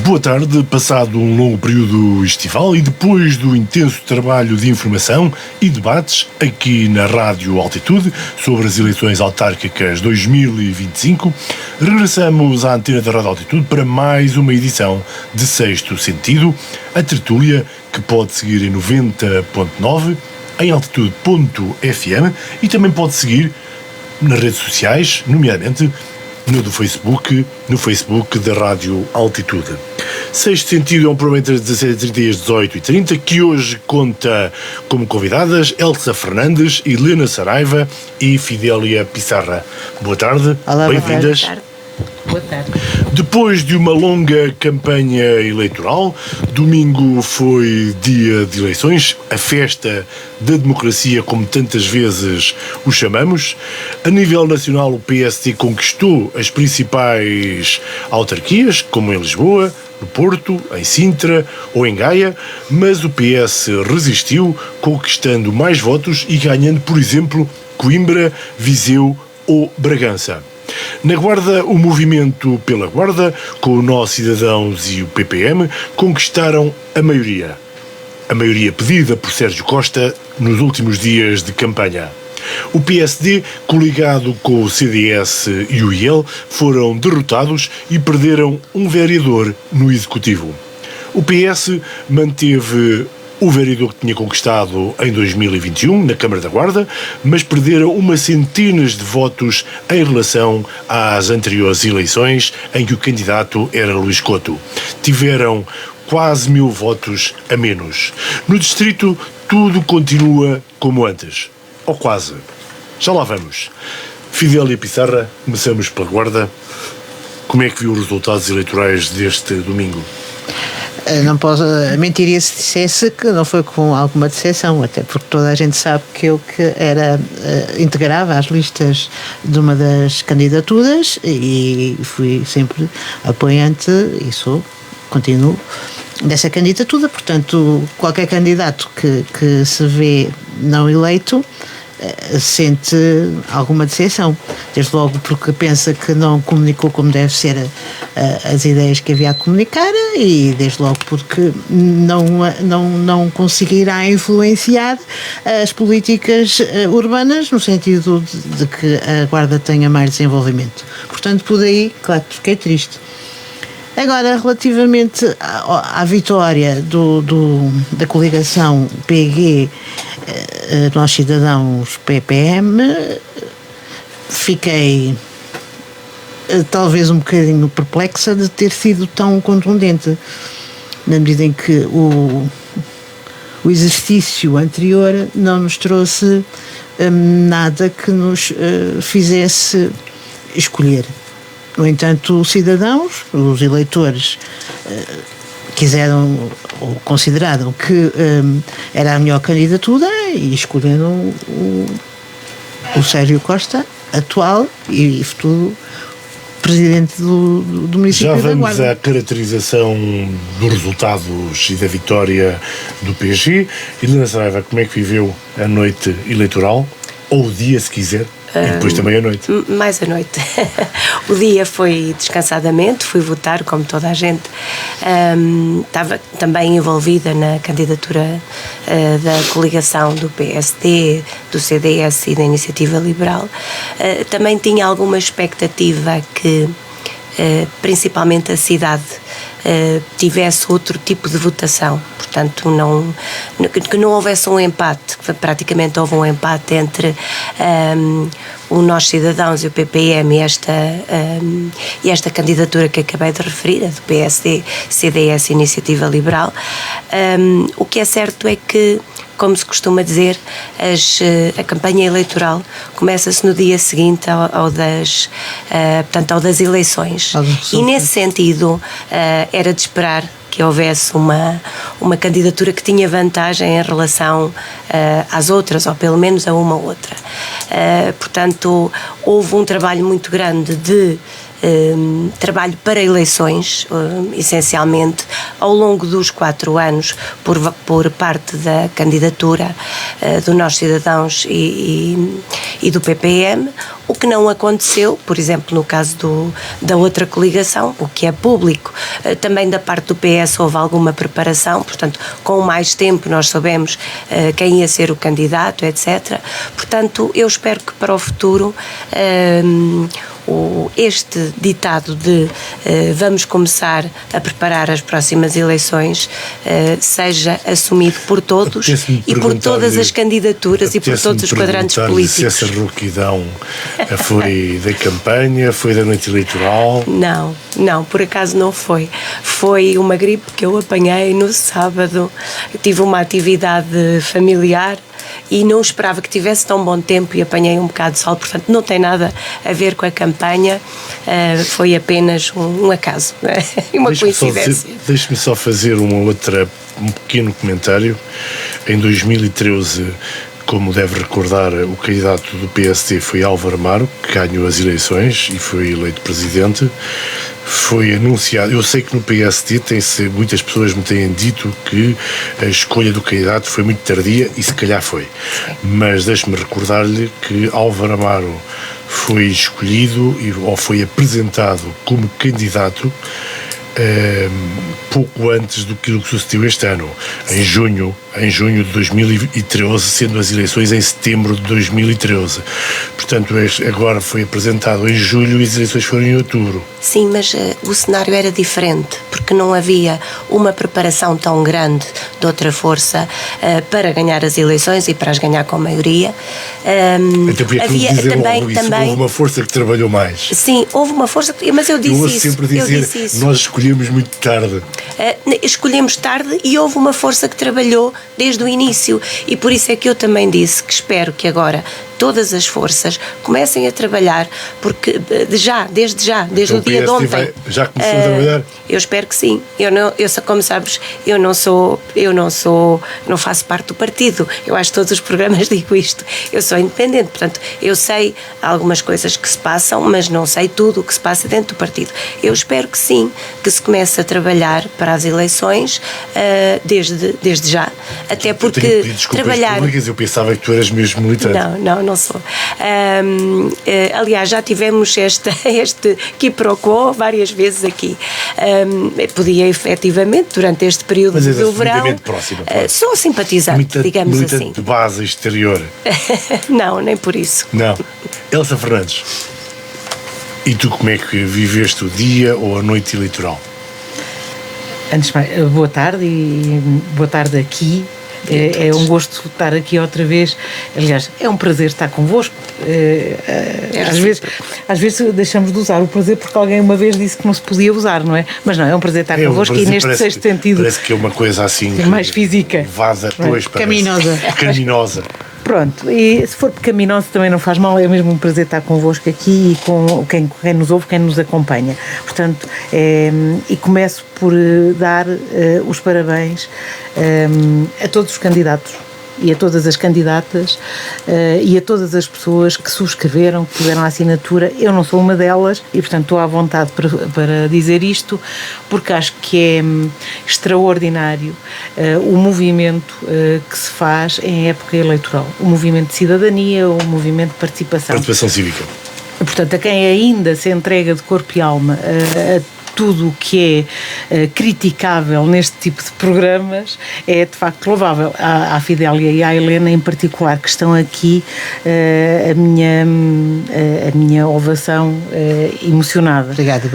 Boa tarde, passado um longo período estival e depois do intenso trabalho de informação e debates aqui na Rádio Altitude sobre as eleições autárquicas 2025, regressamos à antena da Rádio Altitude para mais uma edição de Sexto Sentido, a tertúlia que pode seguir em 90.9, em altitude.fm e também pode seguir nas redes sociais, nomeadamente no Facebook da Rádio Altitude. Sexto Sentido é um programa entre as 17h30 e as 18h30 que hoje conta como convidadas Elsa Fernandes, Helena Saraiva e Fidélia Pissarra. Boa tarde, bem-vindas. Boa tarde. Depois de uma longa campanha eleitoral, domingo foi dia de eleições, a festa da democracia, como tantas vezes o chamamos. A nível nacional, o PSD conquistou as principais autarquias, como em Lisboa, no Porto, em Sintra ou em Gaia, mas o PS resistiu, conquistando mais votos e ganhando, por exemplo, Coimbra, Viseu ou Bragança. Na Guarda, o Movimento pela Guarda, com o Nós Cidadãos e o PPM, conquistaram a maioria pedida por Sérgio Costa nos últimos dias de campanha. O PSD, coligado com o CDS e o IEL, foram derrotados e perderam um vereador no Executivo. O PS manteve o vereador que tinha conquistado em 2021 na Câmara da Guarda, mas perderam umas centenas de votos em relação às anteriores eleições, em que o candidato era Luís Couto. Tiveram quase 1000 votos a menos. No distrito, tudo continua como antes. Ou quase. Já lá vamos. Fidélia Pissarra, começamos pela Guarda. Como é que viu os resultados eleitorais deste domingo? Não posso, mentiria se dissesse que não foi com alguma decepção, até porque toda a gente sabe que eu integrava as listas de uma das candidaturas e fui sempre apoiante e continuo dessa candidatura. Portanto, qualquer candidato que se vê não eleito sente alguma decepção, desde logo porque pensa que não comunicou como deve ser as ideias que havia a comunicar e desde logo porque não conseguirá influenciar as políticas urbanas no sentido de que a Guarda tenha mais desenvolvimento. Portanto, por aí, claro que fiquei triste. Agora, relativamente à vitória da coligação PG, Nós Cidadãos, PPM, fiquei talvez um bocadinho perplexa de ter sido tão contundente, na medida em que o exercício anterior não nos trouxe nada que nos fizesse escolher. No entanto, os cidadãos, os eleitores, quiseram ou consideraram que era a melhor candidatura e escolheram o Sérgio Costa, atual e futuro presidente do município da Guarda. Já vamos à caracterização dos resultados e da vitória do PG. Helena Saraiva, como é que viveu a noite eleitoral? Ou o dia, se quiser? E depois também a noite. Mais a noite. O dia foi descansadamente, fui votar como toda a gente. Estava também envolvida na candidatura da coligação do PSD, do CDS e da Iniciativa Liberal. Também tinha alguma expectativa que principalmente a cidade tivesse outro tipo de votação, portanto que não houvesse um empate, que praticamente houve um empate entre o Nós Cidadãos e o PPM e esta candidatura que acabei de referir, a do PSD, CDS e Iniciativa Liberal. O que é certo é que, como se costuma dizer, a campanha eleitoral começa-se no dia seguinte ao das eleições. E nesse sentido era de esperar que houvesse uma candidatura que tinha vantagem em relação às outras, ou pelo menos a uma outra. Portanto, houve um trabalho muito grande de trabalho para eleições, essencialmente, ao longo dos 4 anos, por parte da candidatura do Nós Cidadãos e do PPM, o que não aconteceu, por exemplo, no caso da outra coligação, o que é público, Também da parte do PS houve alguma preparação, portanto, com mais tempo nós soubemos quem ia ser o candidato, etc. Portanto, eu espero que para o futuro este ditado de vamos começar a preparar as próximas eleições seja assumido por todos e por todas as candidaturas e por todos os quadrantes políticos. Se essa rouquidão foi da campanha, foi da noite eleitoral? Não, por acaso não foi. Foi uma gripe que eu apanhei no sábado. Eu tive uma atividade familiar e não esperava que tivesse tão bom tempo e apanhei um bocado de sol, portanto não tem nada a ver com a campanha, foi apenas um acaso, uma coincidência. Deixe-me só fazer um pequeno comentário. Em 2013, como deve recordar, o candidato do PSD foi Álvaro Amaro, que ganhou as eleições e foi eleito presidente. Foi anunciado, eu sei que no PSD muitas pessoas me têm dito que a escolha do candidato foi muito tardia e se calhar foi, mas deixe-me recordar-lhe que Álvaro Amaro foi escolhido ou foi apresentado como candidato pouco antes do que sucedeu este ano, em junho de 2013, sendo as eleições em setembro de 2013. Portanto, agora foi apresentado em julho e as eleições foram em outubro. Sim, mas o cenário era diferente, porque não havia uma preparação tão grande de outra força para ganhar as eleições e para as ganhar com maioria. Até porque havia também houve uma força que trabalhou mais. Sim, houve uma força, mas eu disse isso. Sempre dizer, nós escolhemos muito tarde. Escolhemos tarde e houve uma força que trabalhou desde o início, e por isso é que eu também disse que espero que agora todas as forças comecem a trabalhar, porque desde o dia de ontem. Já começou a trabalhar? Eu espero que sim. Como sabes, eu não faço parte do partido. Eu acho que todos os programas digo isto. Eu sou independente, portanto, eu sei algumas coisas que se passam, mas não sei tudo o que se passa dentro do partido. Eu espero que sim, que se comece a trabalhar para as eleições desde já. Até porque trabalhar. Eu pensava que tu eras mesmo militante. Não sou. Aliás, já tivemos este quiproquo várias vezes aqui. Podia efetivamente, durante este período do verão. Próxima, sou simpatizante, digamos assim. De base exterior. Não, nem por isso. Não. Elsa Fernandes, e tu como é que viveste o dia ou a noite eleitoral? Antes de mais, boa tarde e boa tarde aqui. É um gosto estar aqui outra vez. Aliás, é um prazer estar convosco. Às vezes deixamos de usar o prazer porque alguém uma vez disse que não se podia usar, não é? Mas não, é um prazer estar convosco e neste sexto sentido. Parece que é uma coisa assim. Mais física. Vaza, pois, Caminosa. Pronto, e se for pecaminoso também não faz mal, é mesmo um prazer estar convosco aqui e com quem nos ouve, quem nos acompanha. Portanto, e começo por dar os parabéns a todos os candidatos e a todas as candidatas e a todas as pessoas que subscreveram, que puseram a assinatura. Eu não sou uma delas e, portanto, estou à vontade para dizer isto, porque acho que é extraordinário o movimento que se faz em época eleitoral. O movimento de cidadania, o movimento de participação. Participação cívica. Portanto, a quem ainda se entrega de corpo e alma a tudo o que é criticável neste tipo de programas é de facto louvável. À Fidélia e à Helena em particular, que estão aqui, a minha ovação emocionada. Obrigada.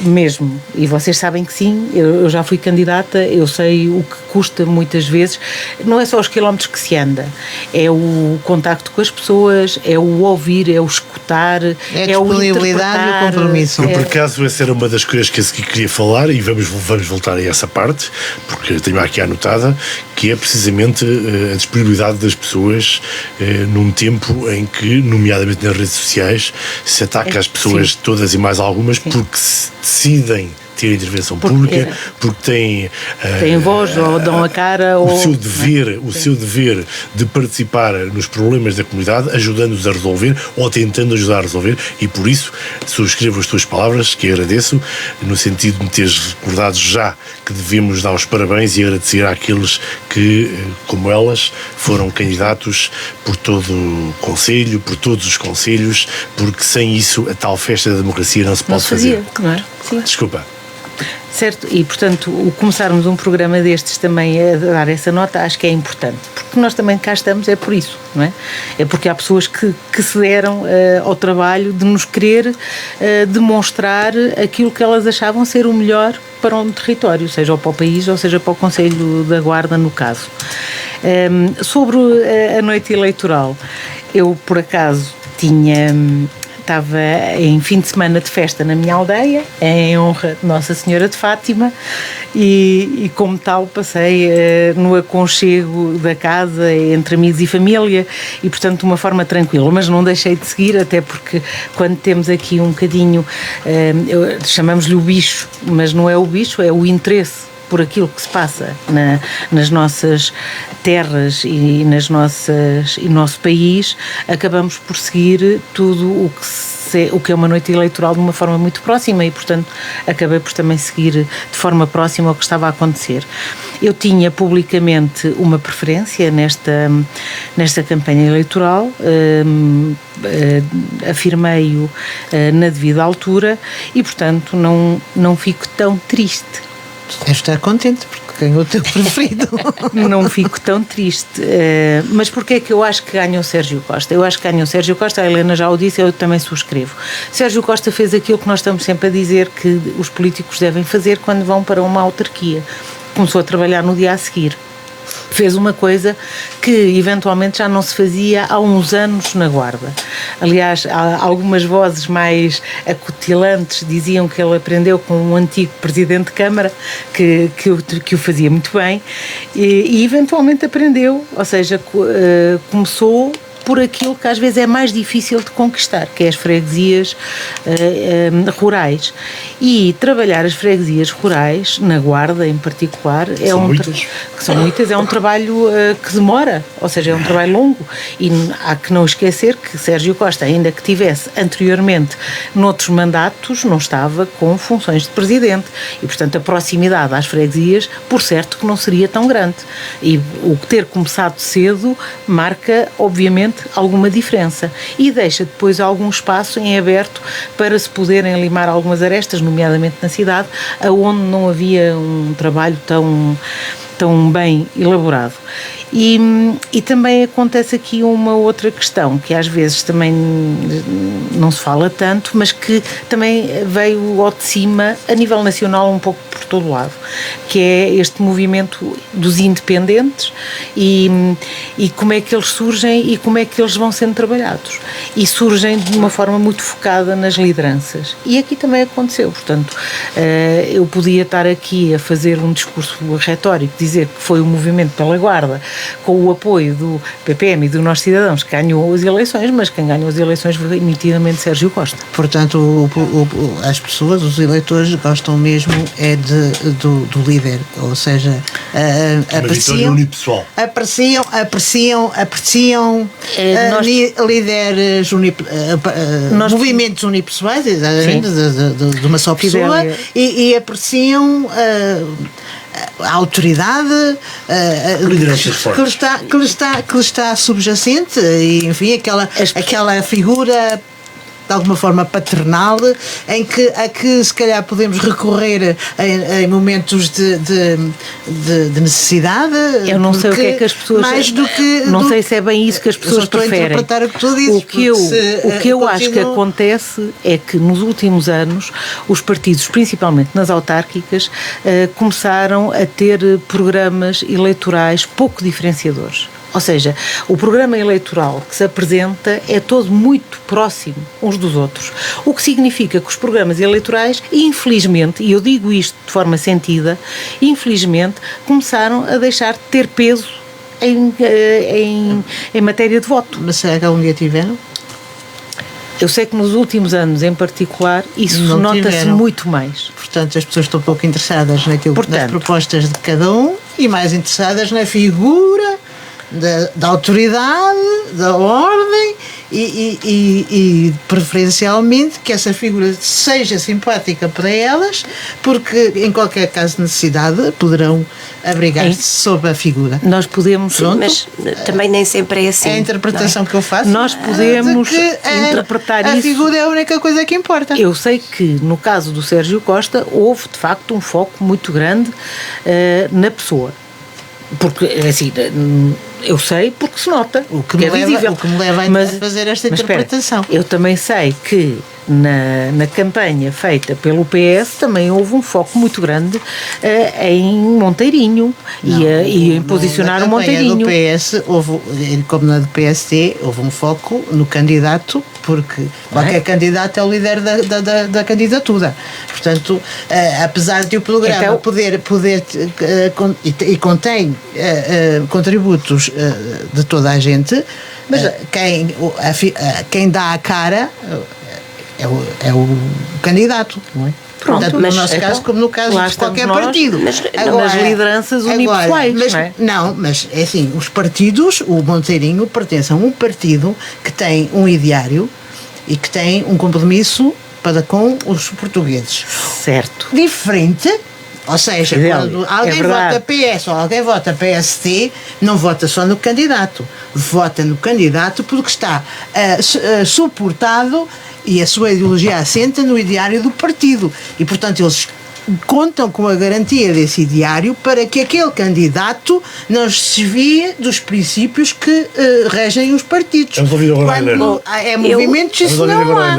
Mesmo. E vocês sabem que sim, eu já fui candidata, eu sei o que custa muitas vezes. Não é só os quilómetros que se anda, é o contacto com as pessoas, é o ouvir, é o escutar, é a disponibilidade e o compromisso. Por acaso essa era uma das coisas que eu queria falar, e vamos voltar a essa parte, porque tenho aqui anotada, que é precisamente a disponibilidade das pessoas num tempo em que, nomeadamente nas redes sociais, se ataca as pessoas todas e mais algumas porque se decidem ter intervenção pública, porque têm voz ou dão a cara o seu dever de participar nos problemas da comunidade, ajudando-os a resolver ou tentando ajudar a resolver, e por isso subscrevo as tuas palavras, que agradeço, no sentido de me teres recordado já que devemos dar os parabéns e agradecer àqueles que, como elas, foram candidatos por todo o Conselho, por todos os conselhos, porque sem isso a tal festa da democracia não se pode fazer. Não é? Sim. Desculpa. Certo, e portanto começarmos um programa destes também a dar essa nota acho que é importante, porque nós também cá estamos é por isso, não é? É porque há pessoas que se deram ao trabalho de nos querer demonstrar aquilo que elas achavam ser o melhor para um território, seja para o país ou seja para o Conselho da Guarda no caso. Sobre a noite eleitoral, eu por acaso estava em fim de semana de festa na minha aldeia, em honra de Nossa Senhora de Fátima, e como tal passei no aconchego da casa, entre amigos e família, e portanto de uma forma tranquila, mas não deixei de seguir, até porque quando temos aqui um bocadinho, chamamos-lhe o bicho, mas não é o bicho, é o interesse por aquilo que se passa nas nossas terras e no nosso país, acabamos por seguir tudo o que é uma noite eleitoral de uma forma muito próxima e, portanto, acabei por também seguir de forma próxima o que estava a acontecer. Eu tinha publicamente uma preferência nesta campanha eleitoral, afirmei-o na devida altura e, portanto, não fico tão triste. Deves estar contente porque ganhou o teu preferido. Não fico tão triste. Mas porquê é que eu acho que ganhou o Sérgio Costa? Eu acho que ganhou o Sérgio Costa, a Helena já o disse, eu também subscrevo. Sérgio Costa fez aquilo que nós estamos sempre a dizer que os políticos devem fazer quando vão para uma autarquia. Começou a trabalhar no dia a seguir. Fez uma coisa que eventualmente já não se fazia há uns anos na Guarda. Aliás, algumas vozes mais acutilantes diziam que ele aprendeu com um antigo presidente de Câmara que o fazia muito bem e eventualmente aprendeu, ou seja, começou por aquilo que às vezes é mais difícil de conquistar, que é as freguesias rurais. E trabalhar as freguesias rurais, na Guarda em particular, são muitas, é um trabalho que demora, ou seja, é um trabalho longo. E há que não esquecer que Sérgio Costa, ainda que tivesse anteriormente noutros mandatos, não estava com funções de presidente. E, portanto, a proximidade às freguesias, por certo, que não seria tão grande. E o ter começado cedo marca, obviamente, alguma diferença e deixa depois algum espaço em aberto para se poderem limar algumas arestas, nomeadamente na cidade, aonde não havia um trabalho tão bem elaborado. E também acontece aqui uma outra questão que às vezes também não se fala tanto, mas que também veio ao de cima a nível nacional um pouco por todo lado, que é este movimento dos independentes e como é que eles surgem e como é que eles vão sendo trabalhados. E surgem de uma forma muito focada nas lideranças. E aqui também aconteceu, portanto, eu podia estar aqui a fazer um discurso retórico, dizer que foi o movimento pela Guarda, com o apoio do PPM e do Nós Cidadãos, que ganhou as eleições, mas quem ganhou as eleições foi nitidamente Sérgio Costa. Portanto, as pessoas, os eleitores, gostam mesmo do líder, ou seja, apreciam líderes movimentos unipessoais, de uma só pessoa, e apreciam a autoridade que lhe está subjacente, e enfim, aquela figura de alguma forma paternal, a que se calhar podemos recorrer em momentos de necessidade. Eu não sei o que é que as pessoas... Não sei se é bem isso que as pessoas preferem. Interpretar o que tu dizes, o que eu acho que acontece é que nos últimos anos os partidos, principalmente nas autárquicas, começaram a ter programas eleitorais pouco diferenciadores. Ou seja, o programa eleitoral que se apresenta é todo muito próximo uns dos outros. O que significa que os programas eleitorais, infelizmente, e eu digo isto de forma sentida, infelizmente, começaram a deixar de ter peso em matéria de voto. Mas será que algum dia tiveram? Eu sei que nos últimos anos, em particular, isso nota-se muito mais. Portanto, as pessoas estão pouco interessadas nas propostas de cada um e mais interessadas na figura da autoridade, da ordem e preferencialmente que essa figura seja simpática para elas, porque em qualquer caso de necessidade poderão abrigar-se sob a figura. Nós podemos... Sim, mas também nem sempre é assim. É a interpretação que eu faço. Nós podemos de que interpretar a isso. figura é a única coisa que importa. Eu sei que no caso do Sérgio Costa houve de facto um foco muito grande na pessoa. Porque, assim, eu sei porque se nota, O que é visível. o que me leva a fazer esta mas espera, interpretação. eu também sei que na campanha feita pelo PS também houve um foco muito grande em Monteirinho e em posicionar o Monteirinho. No PS, como na do PSD, houve um foco no candidato, porque qualquer candidato é o líder da candidatura. Portanto, apesar de o programa Então, poder e contém contributos de toda a gente, mas quem dá a cara é o candidato, não é? Pronto, Tanto mas no nosso caso como no caso de qualquer nós, partido. nas lideranças unipessoais, mas é assim, os partidos, o Monteirinho pertence a um partido que tem um ideário e que tem um compromisso para com os portugueses. Certo. Diferente, ou seja, quando alguém vota PS ou alguém vota PSD, não vota só no candidato, vota no candidato porque está suportado e a sua ideologia assenta no ideário do partido e, portanto, eles contam com a garantia desse ideário para que aquele candidato não se desvie dos princípios que regem os partidos. Vamos ouvir agora a Helena. Quando é movimentos, isso não há.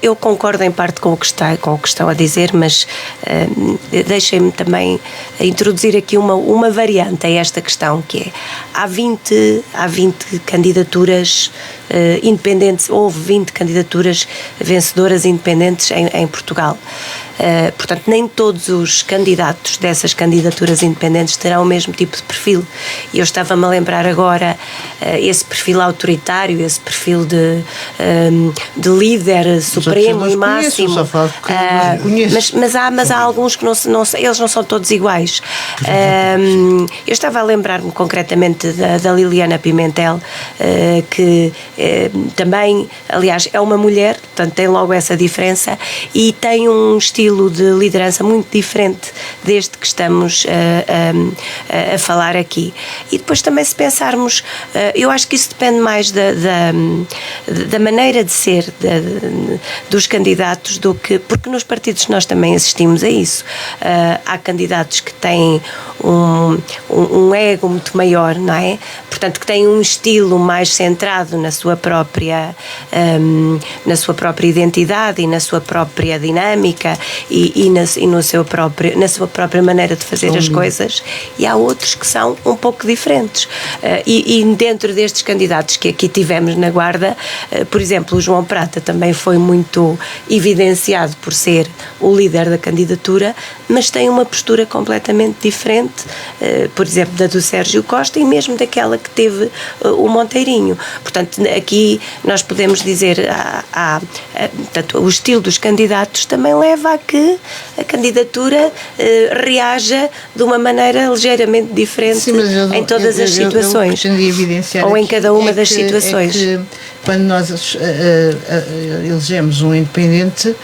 Eu concordo em parte com o que estão a dizer, mas deixem-me também introduzir aqui uma variante a esta questão, que é, há 20 candidaturas independentes, houve 20 candidaturas vencedoras independentes em Portugal. Portanto, nem todos os candidatos dessas candidaturas independentes terão o mesmo tipo de perfil. E eu estava-me a lembrar agora esse perfil autoritário, esse perfil de líder supremo e máximo. Mas há alguns que eles não são todos iguais. Eu estava a lembrar-me concretamente da Liliana Pimentel, que também, aliás, é uma mulher, portanto tem logo essa diferença e tem um estilo de liderança muito diferente deste que estamos a falar aqui. E depois também, se pensarmos, eu acho que isso depende mais da maneira de ser dos candidatos do que, porque nos partidos nós também assistimos a isso. Há candidatos que têm um ego muito maior, não é? Portanto, que têm um estilo mais centrado na sua própria identidade e na sua própria dinâmica e na sua própria maneira de fazer as coisas, e há outros que são um pouco diferentes. E dentro destes candidatos que aqui tivemos na Guarda, por exemplo, o João Prata também foi muito evidenciado por ser o líder da candidatura, mas tem uma postura completamente diferente, por exemplo, da do Sérgio Costa e mesmo daquela que teve o Monteirinho. Portanto, aqui nós podemos dizer, portanto, o estilo dos candidatos também leva a que a candidatura reaja de uma maneira ligeiramente diferente. Sim, em todas as situações. Ou em cada uma das situações. Quando nós elegemos um independente,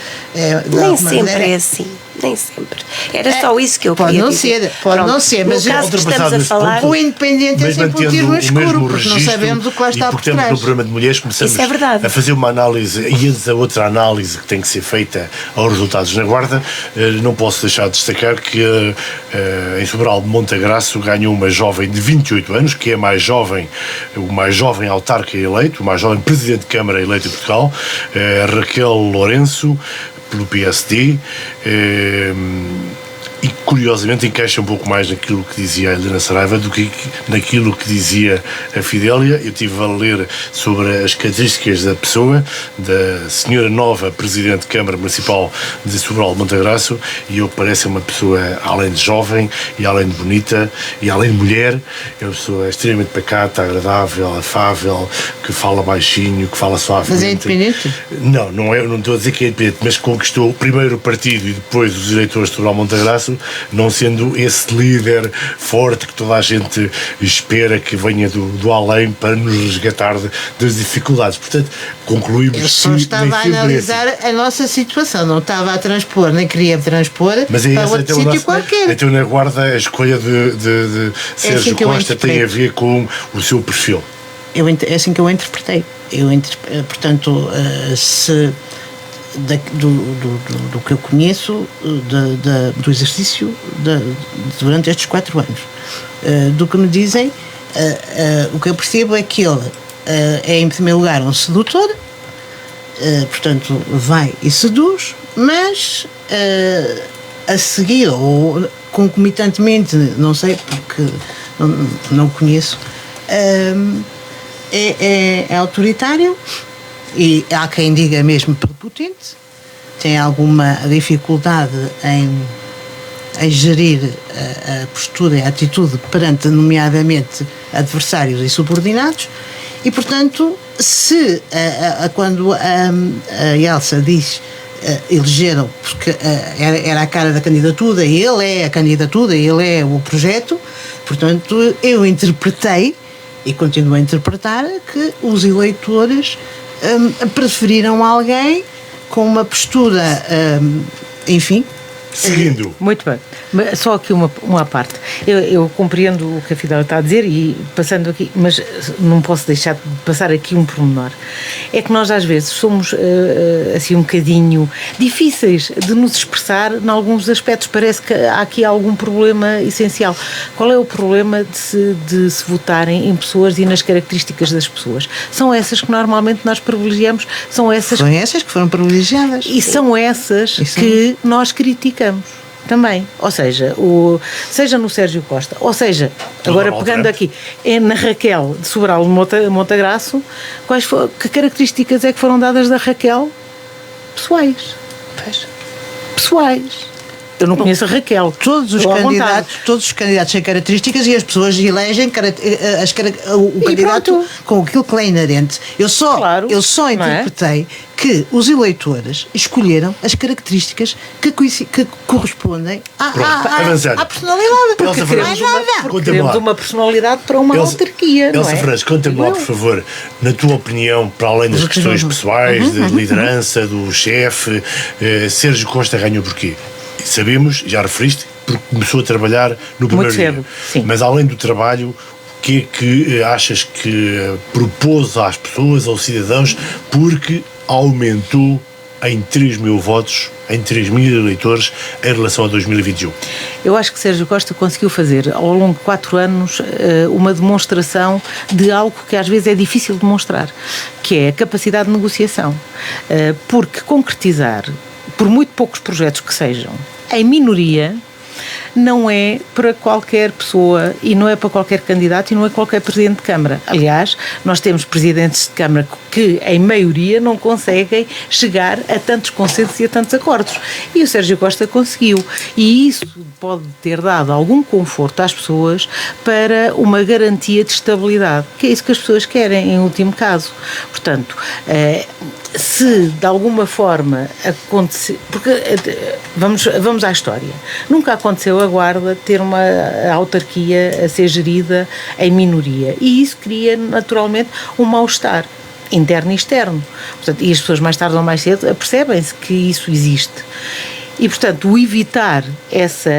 nem sempre é assim. Nem sempre. Era só isso que eu queria dizer. Pode não ser, mas no caso que estamos a falar, o independente é sempre um tiro no escuro, porque não sabemos o que lá está por trás. No programa de mulheres começamos a fazer uma análise, e antes da outra análise que tem que ser feita aos resultados na Guarda, não posso deixar de destacar que em Sobral de Montagraço ganhou uma jovem de 28 anos, que é o mais jovem autarca eleito, o mais jovem presidente de Câmara eleito em Portugal, Raquel Lourenço, pelo PSD, e curiosamente encaixa um pouco mais naquilo que dizia a Helena Saraiva do que naquilo que dizia a Fidélia. Eu estive a ler sobre as características da pessoa, da senhora nova Presidente de Câmara Municipal de Sobral de Montagraço, e eu parece uma pessoa, além de jovem e além de bonita e além de mulher, é uma pessoa extremamente pacata, agradável, afável, que fala baixinho, que fala suavemente. Mas é independente? Não estou a dizer que é independente, mas conquistou primeiro o partido e depois os eleitores de Sobral de Montagraço Congresso, não sendo esse líder forte que toda a gente espera que venha do além para nos resgatar das dificuldades. Portanto, concluímos. Eu só estava a analisar a nossa situação, não estava a transpor, nem queria transpor para outro sítio qualquer. Então, na Guarda, a escolha de Sérgio Costa tem a ver com o seu perfil. É assim que eu interpretei. Portanto, se do que eu conheço do exercício durante estes 4 anos, do que me dizem, o que eu percebo é que ele é, em primeiro lugar, um sedutor, portanto, vai e seduz, mas a seguir, ou concomitantemente, não sei, porque não o conheço, é autoritário e há quem diga mesmo prepotente, tem alguma dificuldade em gerir a postura e a atitude perante, nomeadamente, adversários e subordinados, e, portanto, se quando a Elsa diz elegeram, porque era a cara da candidatura, e ele é a candidatura, ele é o projeto, portanto, eu interpretei e continuo a interpretar que os eleitores preferiram alguém com uma postura, enfim. Seguindo. Muito bem. Mas só aqui uma parte. Eu compreendo o que a Fidel está a dizer e passando aqui, mas não posso deixar de passar aqui um pormenor. É que nós às vezes somos assim um bocadinho difíceis de nos expressar em alguns aspectos. Parece que há aqui algum problema essencial. Qual é o problema de se votarem em pessoas e nas características das pessoas? São essas que normalmente nós privilegiamos, são essas que foram privilegiadas. E são essas que nós criticamos também, ou seja, seja no Sérgio Costa, ou seja, agora pegando aqui, na Raquel de Sobral Montagraço, que características é que foram dadas da Raquel? Pessoais. Eu não conheço a Raquel. Todos os candidatos têm características e as pessoas elegem o candidato com aquilo que é inerente. Eu só interpretei que os eleitores escolheram as características que correspondem à personalidade. Porque queremos uma personalidade para uma autarquia. Elsa Fernandes, conta-me lá, por favor, na tua opinião, para além das questões pessoais, de liderança, do chefe, Sérgio Costa ganhou porquê? Sabemos, já referiste, porque começou a trabalhar no primeiro dia. Sim. Mas além do trabalho, o que é que achas que propôs às pessoas, aos cidadãos, porque aumentou em 3 mil votos, em 3 mil eleitores, em relação a 2021? Eu acho que Sérgio Costa conseguiu fazer, ao longo de 4 anos, uma demonstração de algo que às vezes é difícil de demonstrar, que é a capacidade de negociação. Porque concretizar, por muito poucos projetos que sejam, em minoria, não é para qualquer pessoa e não é para qualquer candidato e não é qualquer presidente de Câmara. Aliás, nós temos presidentes de Câmara que, em maioria, não conseguem chegar a tantos consensos e a tantos acordos. E o Sérgio Costa conseguiu. E isso pode ter dado algum conforto às pessoas para uma garantia de estabilidade, que é isso que as pessoas querem, em último caso. Portanto, se de alguma forma acontecer, porque vamos à história, nunca aconteceu a Guarda ter uma autarquia a ser gerida em minoria, e isso cria naturalmente um mal-estar interno e externo. Portanto, e as pessoas mais tarde ou mais cedo apercebem-se que isso existe, e portanto o evitar essa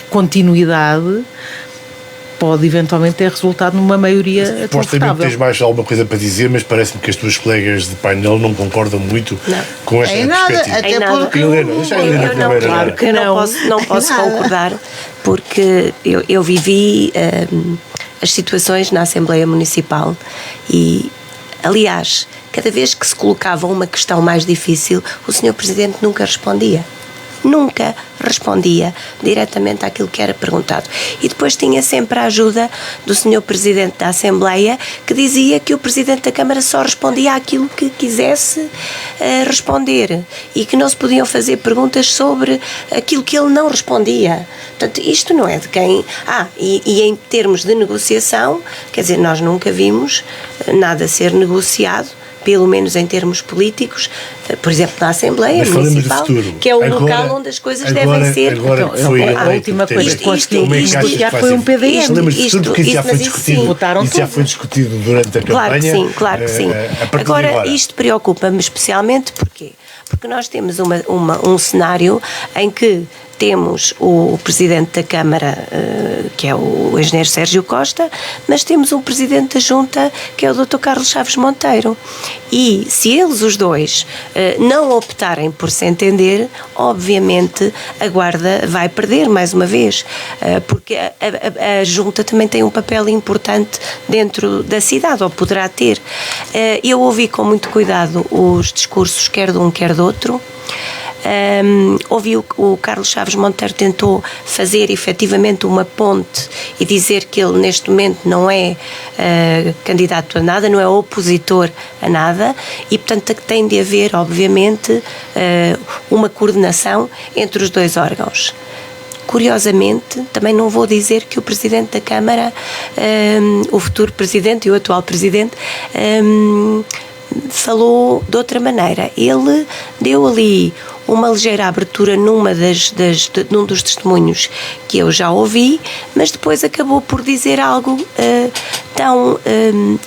continuidade pode eventualmente ter resultado numa maioria confortável. Supostamente tens mais alguma coisa para dizer, mas parece-me que as tuas colegas de painel não concordam muito com esta perspectiva. Até porque eu não posso concordar, porque eu vivi as situações na Assembleia Municipal e, aliás, cada vez que se colocava uma questão mais difícil, o Sr. Presidente nunca respondia diretamente àquilo que era perguntado. E depois tinha sempre a ajuda do Sr. Presidente da Assembleia, que dizia que o Presidente da Câmara só respondia àquilo que quisesse responder e que não se podiam fazer perguntas sobre aquilo que ele não respondia. Portanto, isto não é de quem... E em termos de negociação, quer dizer, nós nunca vimos nada ser negociado pelo menos em termos políticos, por exemplo, na Assembleia Municipal, que é o local onde as coisas devem ser. A última coisa que conseguiu negociar foi um PDM. Lembras de tudo, porque isso já foi discutido. Isso já foi discutido durante a campanha. Claro que sim. Agora, isto preocupa-me especialmente porque nós temos um cenário em que temos o Presidente da Câmara, que é o Engenheiro Sérgio Costa, mas temos um Presidente da Junta, que é o Dr. Carlos Chaves Monteiro. E se eles, os dois, não optarem por se entender, obviamente a Guarda vai perder mais uma vez, porque a Junta também tem um papel importante dentro da cidade, ou poderá ter. Eu ouvi com muito cuidado os discursos, quer de um, quer do outro. Ouvi o Carlos Chaves Monteiro tentou fazer efetivamente uma ponte e dizer que ele neste momento não é candidato a nada, não é opositor a nada, e portanto tem de haver obviamente uma coordenação entre os dois órgãos. Curiosamente, também não vou dizer que o Presidente da Câmara, o futuro Presidente e o atual Presidente, falou de outra maneira. Ele deu ali uma ligeira abertura num dos testemunhos que eu já ouvi, mas depois acabou por dizer algo tão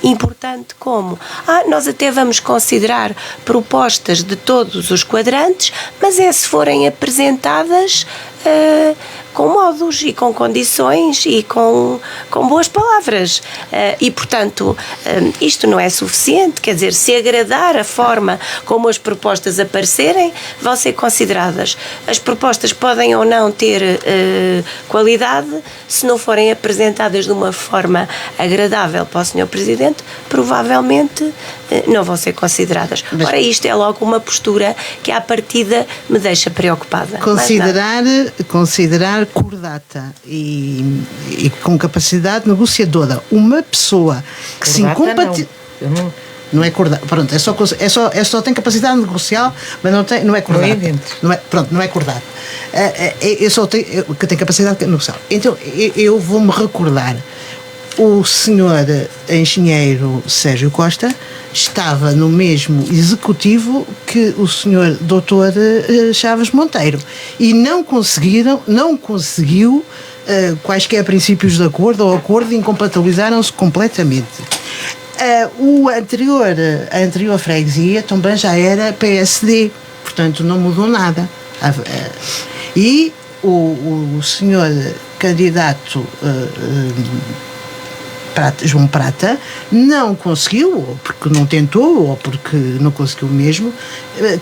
importante como nós até vamos considerar propostas de todos os quadrantes, mas se forem apresentadas com modos e com condições e com boas palavras. E, portanto, isto não é suficiente, quer dizer, se agradar a forma como as propostas aparecerem, vão ser consideradas. As propostas podem ou não ter qualidade, se não forem apresentadas de uma forma agradável para o Sr. Presidente, provavelmente não vão ser consideradas. Ora, isto é logo uma postura que à partida me deixa preocupada. Considerar cordata e com capacidade negociadora uma pessoa que se incompatibiliza. Não é cordata, pronto, é só tem capacidade de negociar, mas não é cordata. Não é cordata. Eu só tenho que tem capacidade de negociar. Então eu vou-me recordar. O senhor engenheiro Sérgio Costa estava no mesmo executivo que o senhor doutor Chaves Monteiro e não conseguiu quaisquer princípios de acordo ou acordo, incompatibilizaram-se completamente. A anterior freguesia também já era PSD, portanto não mudou nada. E o senhor candidato João Prata não conseguiu, ou porque não tentou, ou porque não conseguiu mesmo,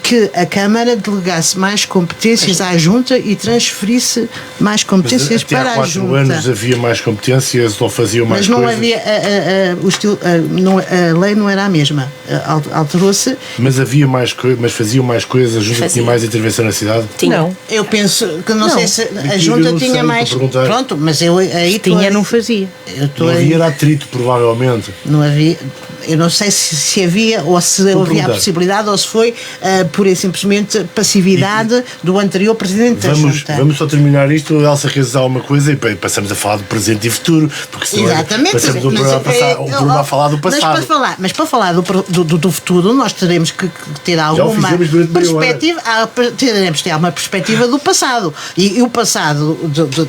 que a Câmara delegasse mais competências à Junta e transferisse mais competências para a Junta. Há 4 anos havia mais competências ou faziam mais coisas. Mas não havia, a lei não era a mesma, alterou-se. Mas havia mais coisas, mas faziam mais coisas, a Junta tinha mais intervenção na cidade? Não. Eu penso que não sei se a Junta tinha mais. Pronto, mas eu aí tinha, não fazia. Não havia atrito, provavelmente. Não havia. Eu não sei se havia ou se havia a possibilidade ou se foi pura e simplesmente passividade do anterior Presidente da Junta. Vamos só terminar isto. Elsa, quer dizer alguma coisa e passamos a falar do presente e futuro, porque senão passamos o programa a falar do passado. Mas para falar do futuro nós teremos que ter alguma perspectiva. Teremos que ter uma perspectiva do passado. E o passado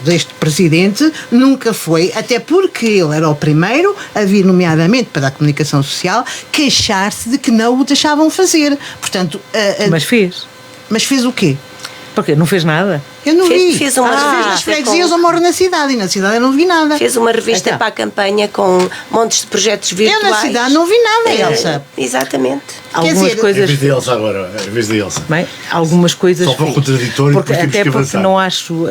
deste Presidente nunca foi, até porque ele era o primeiro a vir, nomeadamente para a comunicação social, queixar-se de que não o deixavam fazer. Portanto, mas fez. Mas fez o quê? Porque não fez nada. Eu não vi. Fez nas freguesias ou moro na cidade, e na cidade eu não vi nada. Fez uma revista para a campanha com montes de projetos virtuais. Eu na cidade não vi nada, Elsa. Exatamente. Algumas coisas. Em vez de Elsa agora, em vez de Elsa. Bem, algumas coisas. Só para o contraditório, até porque não acho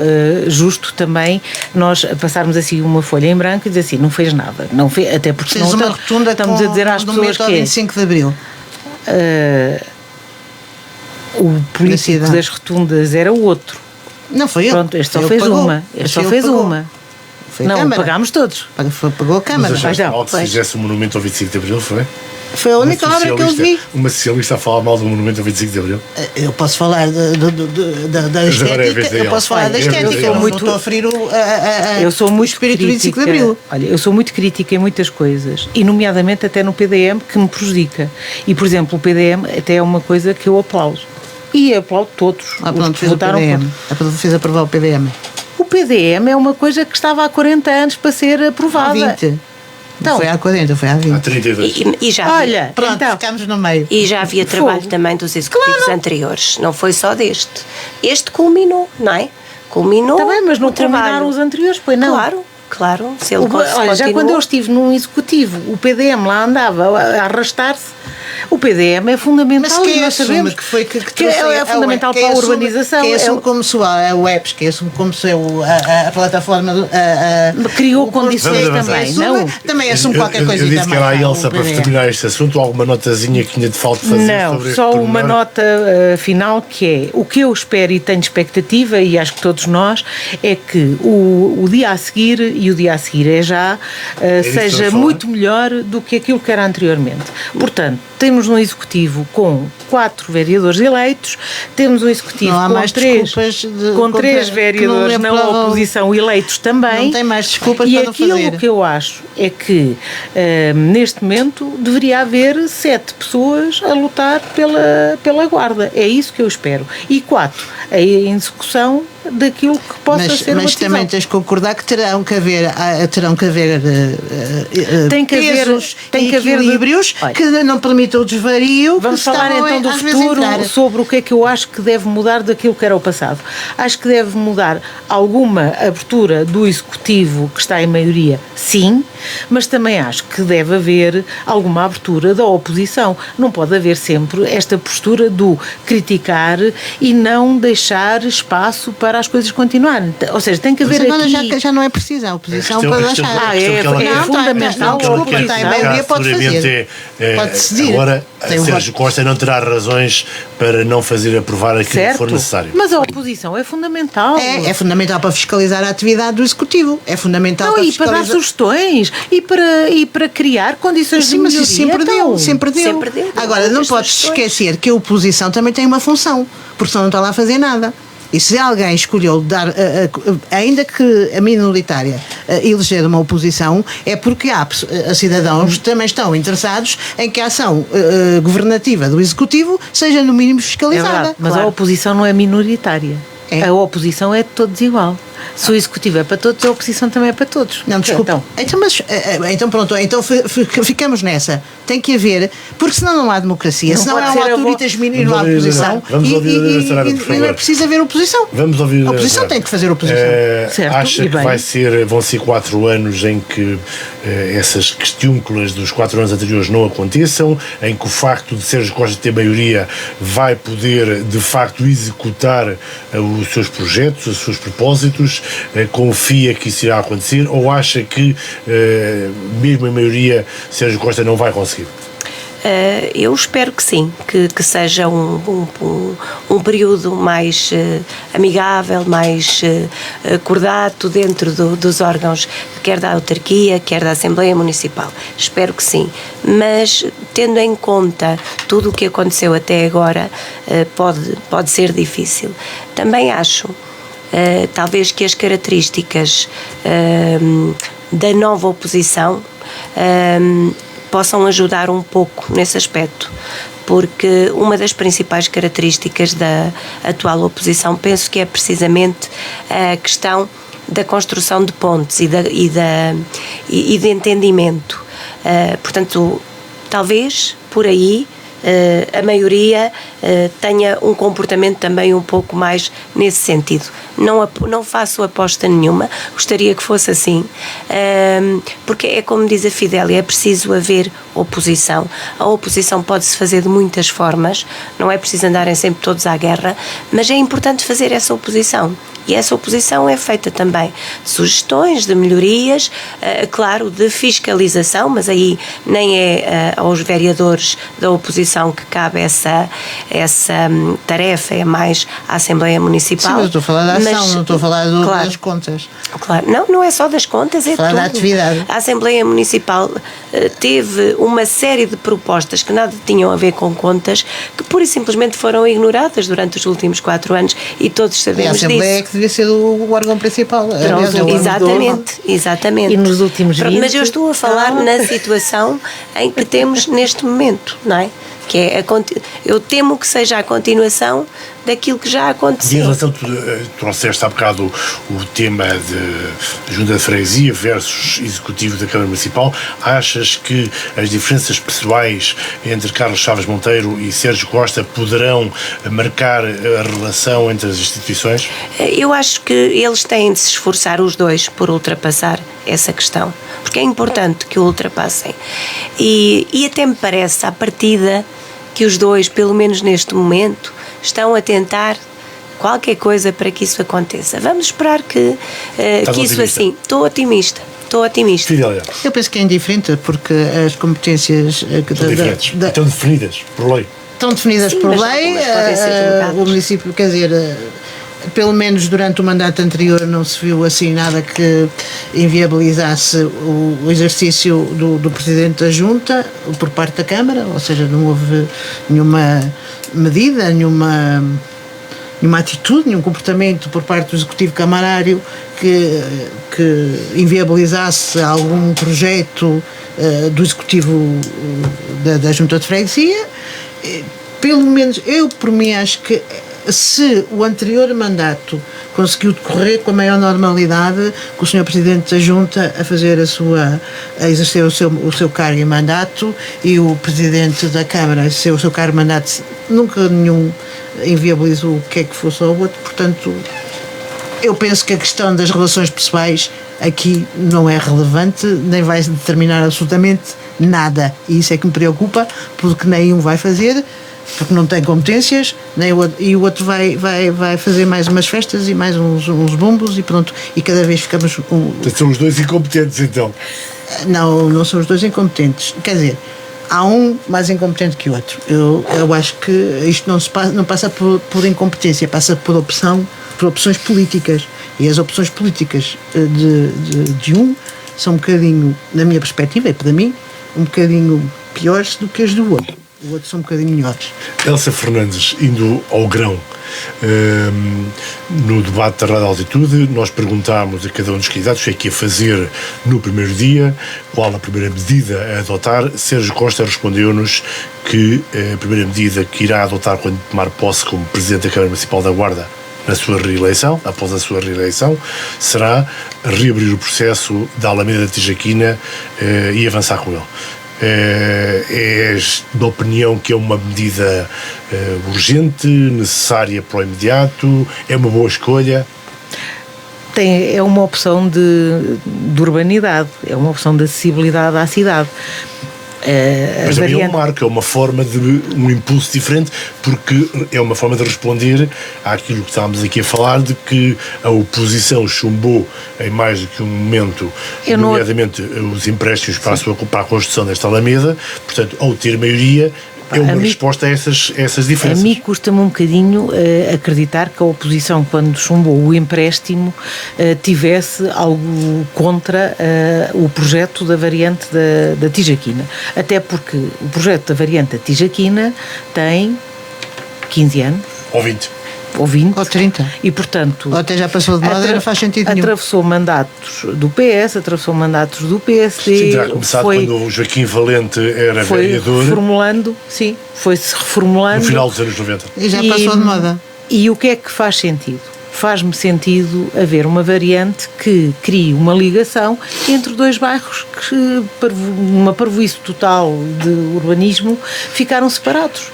justo também nós passarmos assim uma folha em branco e dizer assim, não fez nada. Não fez, até porque fez uma rotunda estamos a dizer às pessoas que 25 de Abril. O político das rotundas era o outro. Não foi eu. Pronto, este só fez uma. Este só fez uma. Foi não, pagámos todos. Pagou a Câmara. Mas se fizesse o monumento ao 25 de Abril, foi? Foi a única obra que eu vi. Uma socialista a falar mal do monumento ao 25 de Abril. Eu posso falar da estética, eu posso falar da estética, eu não estou a ferir eu sou muito espírito do 25 de crítica. Abril. Olha, eu sou muito crítica em muitas coisas, e nomeadamente até no PDM, que me prejudica. E, por exemplo, o PDM até é uma coisa que eu aplaudo. E aplaudo todos. Pronto, fez o PDM. Fez aprovar o PDM. O PDM é uma coisa que estava há 40 anos para ser aprovada. Há 20. Então, não foi há 40, foi há 20. Há 32. E já olha, pronto, então, ficámos no meio. E já havia trabalho também dos executivos anteriores, não foi só deste. Este culminou, não é? Culminou. Está bem, mas não o trabalho. culminaram os anteriores, pois não? Claro. Se ele olha, já quando eu estive num executivo, o PDM lá andava a arrastar-se. O PDM é fundamental. Mas quem nós sabemos que foi que é fundamental para a urbanização. Quem assume como se a UEPS, quem assume como se a plataforma criou condições também, não? Também assume qualquer coisa. Eu disse que era a Elsa para terminar este assunto, alguma notazinha que tinha de falta de fazer não, sobre só uma nota final, que é o que eu espero e tenho expectativa, e acho que todos nós, é que o dia a seguir, e o dia a seguir é já, seja muito melhor do que aquilo que era anteriormente. Portanto, temos um executivo com 4 vereadores eleitos, temos um executivo com 3 vereadores na oposição eleitos também. Não tem mais desculpas e para não fazer. E aquilo que eu acho é que neste momento deveria haver 7 pessoas a lutar pela guarda. É isso que eu espero. E 4, a execução daquilo que possa ser uma mas também tens de concordar que terão que haver pesos e equilíbrios que não permitam o desvario. Vamos falar então do futuro, sobre o que é que eu acho que deve mudar daquilo que era o passado. Acho que deve mudar alguma abertura do executivo que está em maioria, sim, mas também acho que deve haver alguma abertura da oposição. Não pode haver sempre esta postura do criticar e não deixar espaço para as coisas continuarem. Ou seja, tem que haver aqui... já não é preciso, a oposição pode deixar. É fundamental. Desculpa, está em maioria, pode fazer. Pode decidir. Agora, Sérgio Costa não terá razões para não fazer aprovar aquilo que for necessário. Mas a oposição é fundamental. É fundamental para fiscalizar a atividade do Executivo. É fundamental para fiscalizar... para dar sugestões e para criar condições de melhoria. Mas isso sempre deu. Agora, não podes esquecer que a oposição também tem uma função, porque senão não está lá a fazer nada. E se alguém escolheu dar, ainda que a minoritária, eleger uma oposição, é porque há cidadãos que também estão interessados em que a ação governativa do Executivo seja no mínimo fiscalizada. É verdade, mas a oposição não é minoritária. A oposição é de todos igual. Se o Executivo é para todos, a oposição também é para todos. Não, desculpa. Então pronto, então ficamos nessa. Tem que haver, porque senão não há democracia, senão há um autoritarismo e não há oposição. E não é preciso haver oposição. Vamos ouvir a oposição tem que fazer oposição. Certo, acha que vão ser 4 anos em que essas questiúnculas dos 4 anos anteriores não aconteçam, em que o facto de Sérgio Costa ter maioria vai poder, de facto, executar os seus projetos, os seus propósitos, confia que isso irá acontecer, ou acha que, mesmo em maioria, Sérgio Costa não vai conseguir? Eu espero que sim, que seja um período mais amigável, mais cordato dentro dos órgãos, quer da autarquia, quer da Assembleia Municipal. Espero que sim, mas tendo em conta tudo o que aconteceu até agora, pode ser difícil. Também acho, talvez, que as características da nova oposição possam ajudar um pouco nesse aspecto, porque uma das principais características da atual oposição, penso que é precisamente a questão da construção de pontes e de entendimento. Portanto, talvez por aí a maioria tenha um comportamento também um pouco mais nesse sentido. Não faço aposta nenhuma, gostaria que fosse assim, porque é como diz a Fidélia, é preciso haver oposição. A oposição pode-se fazer de muitas formas, não é preciso andarem sempre todos à guerra, mas é importante fazer essa oposição. E essa oposição é feita também de sugestões, de melhorias, claro, de fiscalização, mas aí nem é aos vereadores da oposição que cabe essa tarefa, é mais à Assembleia Municipal. Sim, mas estou a falar da ação, não estou a falar das contas. Claro, não é só das contas, é tudo. Da atividade. A Assembleia Municipal teve uma série de propostas que nada tinham a ver com contas, que pura e simplesmente foram ignoradas durante os últimos 4 anos e todos sabemos disso. A Assembleia é que devia ser o órgão principal. Exatamente. E nos últimos 20... Mas eu estou a falar na situação em que temos neste momento, não é? Que é eu temo que seja a continuação daquilo que já aconteceu. E em relação, tu trouxeste há bocado o tema de Junta de Freguesia versus Executivo da Câmara Municipal, achas que as diferenças pessoais entre Carlos Chaves Monteiro e Sérgio Costa poderão marcar a relação entre as instituições? Eu acho que eles têm de se esforçar os dois por ultrapassar essa questão, porque é importante que o ultrapassem. E até me parece, à partida, que os dois, pelo menos neste momento, estão a tentar qualquer coisa para que isso aconteça. Vamos esperar que isso assim... Estou otimista. Fidelia. Eu penso que é indiferente, porque as competências... Estão definidas por lei. Estão definidas por lei. O município, quer dizer... Pelo menos durante o mandato anterior não se viu assim nada que inviabilizasse o exercício do Presidente da Junta por parte da Câmara, ou seja, não houve nenhuma medida, nenhuma atitude, nenhum comportamento por parte do Executivo Camarário que inviabilizasse algum projeto do Executivo da Junta de Freguesia. Pelo menos eu, por mim, acho que se o anterior mandato conseguiu decorrer com a maior normalidade, com o Sr. Presidente da Junta a exercer o seu cargo e mandato, e o Presidente da Câmara a exercer o seu cargo e mandato, nunca nenhum inviabilizou o que é que fosse ao outro. Portanto, eu penso que a questão das relações pessoais aqui não é relevante, nem vai determinar absolutamente nada, e isso é que me preocupa, porque nenhum vai fazer, porque não tem competências, e o outro vai fazer mais umas festas e mais uns bombos e pronto, e cada vez ficamos São os dois incompetentes, então? Não são os dois incompetentes, quer dizer, há um mais incompetente que o outro. Eu acho que isto não passa por incompetência, passa por opções políticas, e as opções políticas de um são um bocadinho, na minha perspectiva e para mim, um bocadinho piores do que as do outro. Os outros são um bocadinho melhores. Elsa Fernandes, indo ao grão, no debate da Rádio Altitude, nós perguntámos a cada um dos candidatos o que é que ia fazer no primeiro dia, qual a primeira medida a adotar. Sérgio Costa respondeu-nos que a primeira medida que irá adotar quando tomar posse como Presidente da Câmara Municipal da Guarda na sua reeleição, após a sua reeleição, será reabrir o processo da Alameda Tijaquina e avançar com ele. És da opinião que é uma medida urgente, necessária para o imediato, é uma boa escolha? É uma opção de urbanidade, é uma opção de acessibilidade à cidade. Mas também é um marco, é uma forma de um impulso diferente, porque é uma forma de responder àquilo que estávamos aqui a falar, de que a oposição chumbou em mais do que um momento, nomeadamente os empréstimos para a construção desta Alameda. Portanto, ao ter maioria, é uma resposta a essas diferenças. A mim custa-me um bocadinho acreditar que a oposição, quando chumbou o empréstimo, tivesse algo contra o projeto da variante da Tijaquina. Até porque o projeto da variante da Tijaquina tem 15 anos. Ou 20. Ou 20. Ou 30. E, portanto... Ou até já passou de moda e não faz sentido nenhum. Atravessou mandatos do PS, atravessou mandatos do PSD... Sim, terá começado quando o Joaquim Valente era vereador. Foi-se reformulando... No final dos anos 90. E já passou de moda. E o que é que faz sentido? Faz-me sentido haver uma variante que crie uma ligação entre dois bairros que, numa parvoíce total de urbanismo, ficaram separados.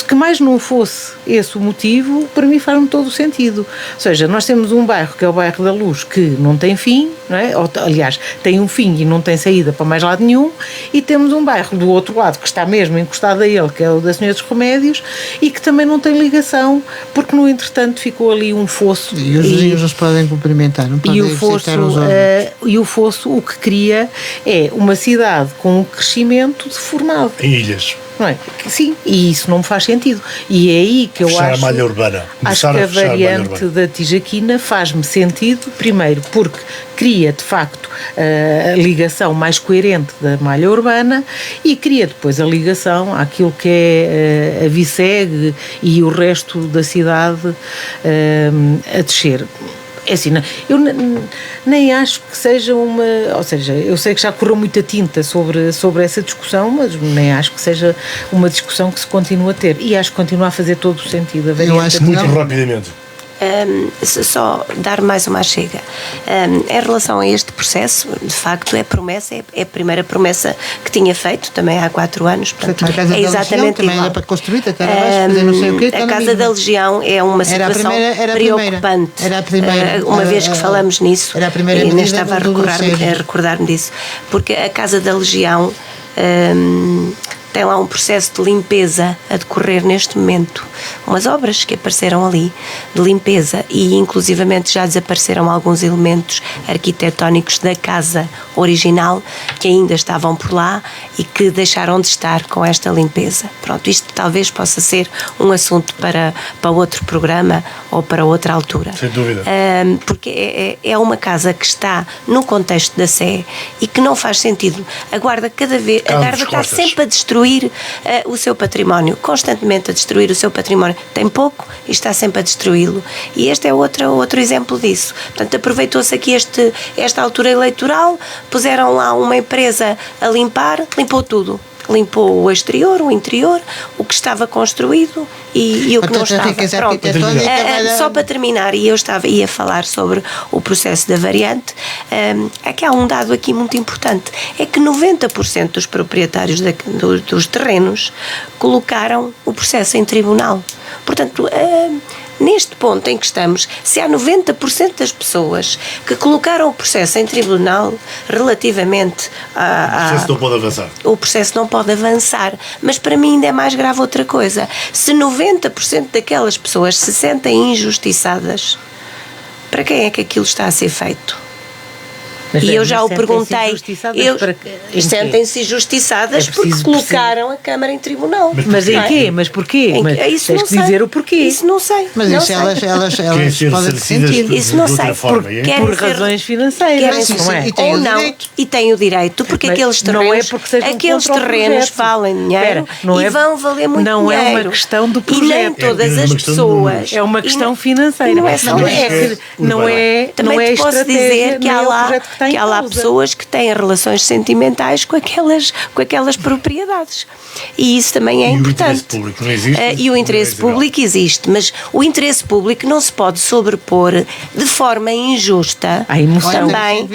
Que mais não fosse esse o motivo, para mim faz-me todo o sentido. Ou seja, nós temos um bairro que é o bairro da Luz, que não tem fim, não é? Aliás, tem um fim e não tem saída para mais lado nenhum, e temos um bairro do outro lado, que está mesmo encostado a ele, que é o da Senhora dos Remédios, e que também não tem ligação, porque no entretanto ficou ali um fogo fosso. E os vizinhos não se podem cumprimentar, não podem visitar os outros. E o fosso o que cria é uma cidade com um crescimento deformado. Em ilhas. Não é? Sim, e isso não me faz sentido. E é aí que eu Fechar acho. a malha urbana. Acho que a variante da Tijaquina faz-me sentido, primeiro, porque cria de facto a ligação mais coerente da malha urbana e cria depois a ligação àquilo que é a Viceg e o resto da cidade a descer. É assim, eu nem acho que seja uma... Ou seja, eu sei que já correu muita tinta sobre essa discussão, mas nem acho que seja uma discussão que se continua a ter. E acho que continua a fazer todo o sentido. Eu acho que muito rapidamente. Só dar mais uma chega. Em relação a este processo, de facto, é a primeira promessa que tinha feito, também há 4 anos. Portanto, é exatamente também igual. era para construir, até fazer não sei o quê. A Casa da Legião é uma situação preocupante. Era a primeira. Uma vez que falamos nisso, era a primeira ainda estava a recordar-me disso, porque a Casa da Legião tem lá um processo de limpeza a decorrer neste momento, umas obras que apareceram ali de limpeza e inclusivamente já desapareceram alguns elementos arquitetónicos da casa original que ainda estavam por lá e que deixaram de estar com esta limpeza. Pronto, isto talvez possa ser um assunto para outro programa ou para outra altura. Sem dúvida. Porque é uma casa que está no contexto da Sé e que não faz sentido. A Guarda está sempre a destruir o seu património, constantemente a destruir o seu património. Tem pouco e está sempre a destruí-lo. E este é outro exemplo disso. Portanto, aproveitou-se aqui esta altura eleitoral, puseram lá uma empresa a limpar, limpou tudo. Limpou o exterior, o interior, o que estava construído e o que não estava. Pronto. Só para terminar, e eu ia falar sobre o processo da variante, é que há um dado aqui muito importante, é que 90% dos proprietários dos terrenos colocaram o processo em tribunal. Portanto, neste ponto em que estamos, se há 90% das pessoas que colocaram o processo em tribunal relativamente o processo não pode avançar. O processo não pode avançar. Mas para mim ainda é mais grave outra coisa. Se 90% daquelas pessoas se sentem injustiçadas, para quem é que aquilo está a ser feito? E eu já o perguntei, sentem-se injustiçadas porque colocaram a Câmara em tribunal. Mas em quê? Mas porquê? Isso tens que dizer o porquê. Isso não sei. Mas isso elas podem sentir. Isso não sei. Por razões financeiras. Ou não. E têm o direito, porque aqueles terrenos valem dinheiro e vão valer muito dinheiro. Não é uma questão do projeto. E nem todas as pessoas. É uma questão financeira. Não é só também te posso dizer que há lá pessoas que têm relações sentimentais com aquelas propriedades. E isso também é importante. E o interesse público não existe? E o interesse público existe, mas o interesse público não se pode sobrepor de forma injusta também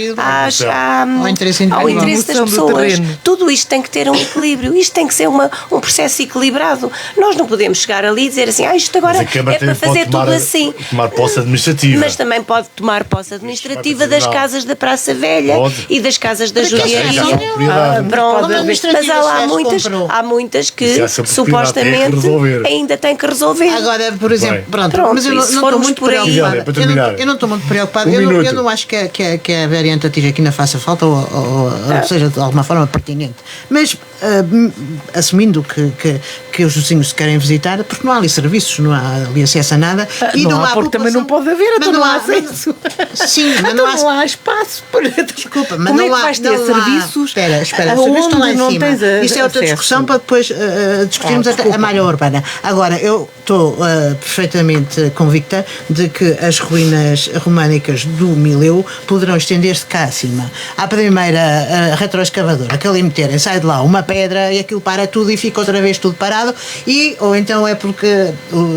ao interesse das pessoas. Tudo isto tem que ter um equilíbrio, isto tem que ser um processo equilibrado. Nós não podemos chegar ali e dizer assim, isto agora é para fazer tudo assim. Tomar posse administrativa. Mas também pode tomar posse administrativa das casas da Praça Velha e das casas da judiaria. Mas há muitas que supostamente ainda têm que resolver. Agora, por exemplo, mas eu não estou muito preocupada. Eu não estou muito preocupada. Eu não acho que a variante da Tijaquina faça falta ou seja de alguma forma pertinente. Mas assumindo que os vizinhos se querem visitar, porque não há ali serviços, não há ali acesso a nada. E não há porque também não pode haver, então não há acesso. Sim, mas não há espaço. Desculpa, mas como é que vais ter serviços? Espera, os serviços estão lá em cima. Isto é outra discussão para depois discutirmos a malha urbana. Agora, eu estou perfeitamente convicta de que as ruínas românicas do Mileu poderão estender-se cá acima. À primeira retroescavadora que ali meterem, sai de lá uma pedra e aquilo para tudo e fica outra vez tudo parado, ou então é porque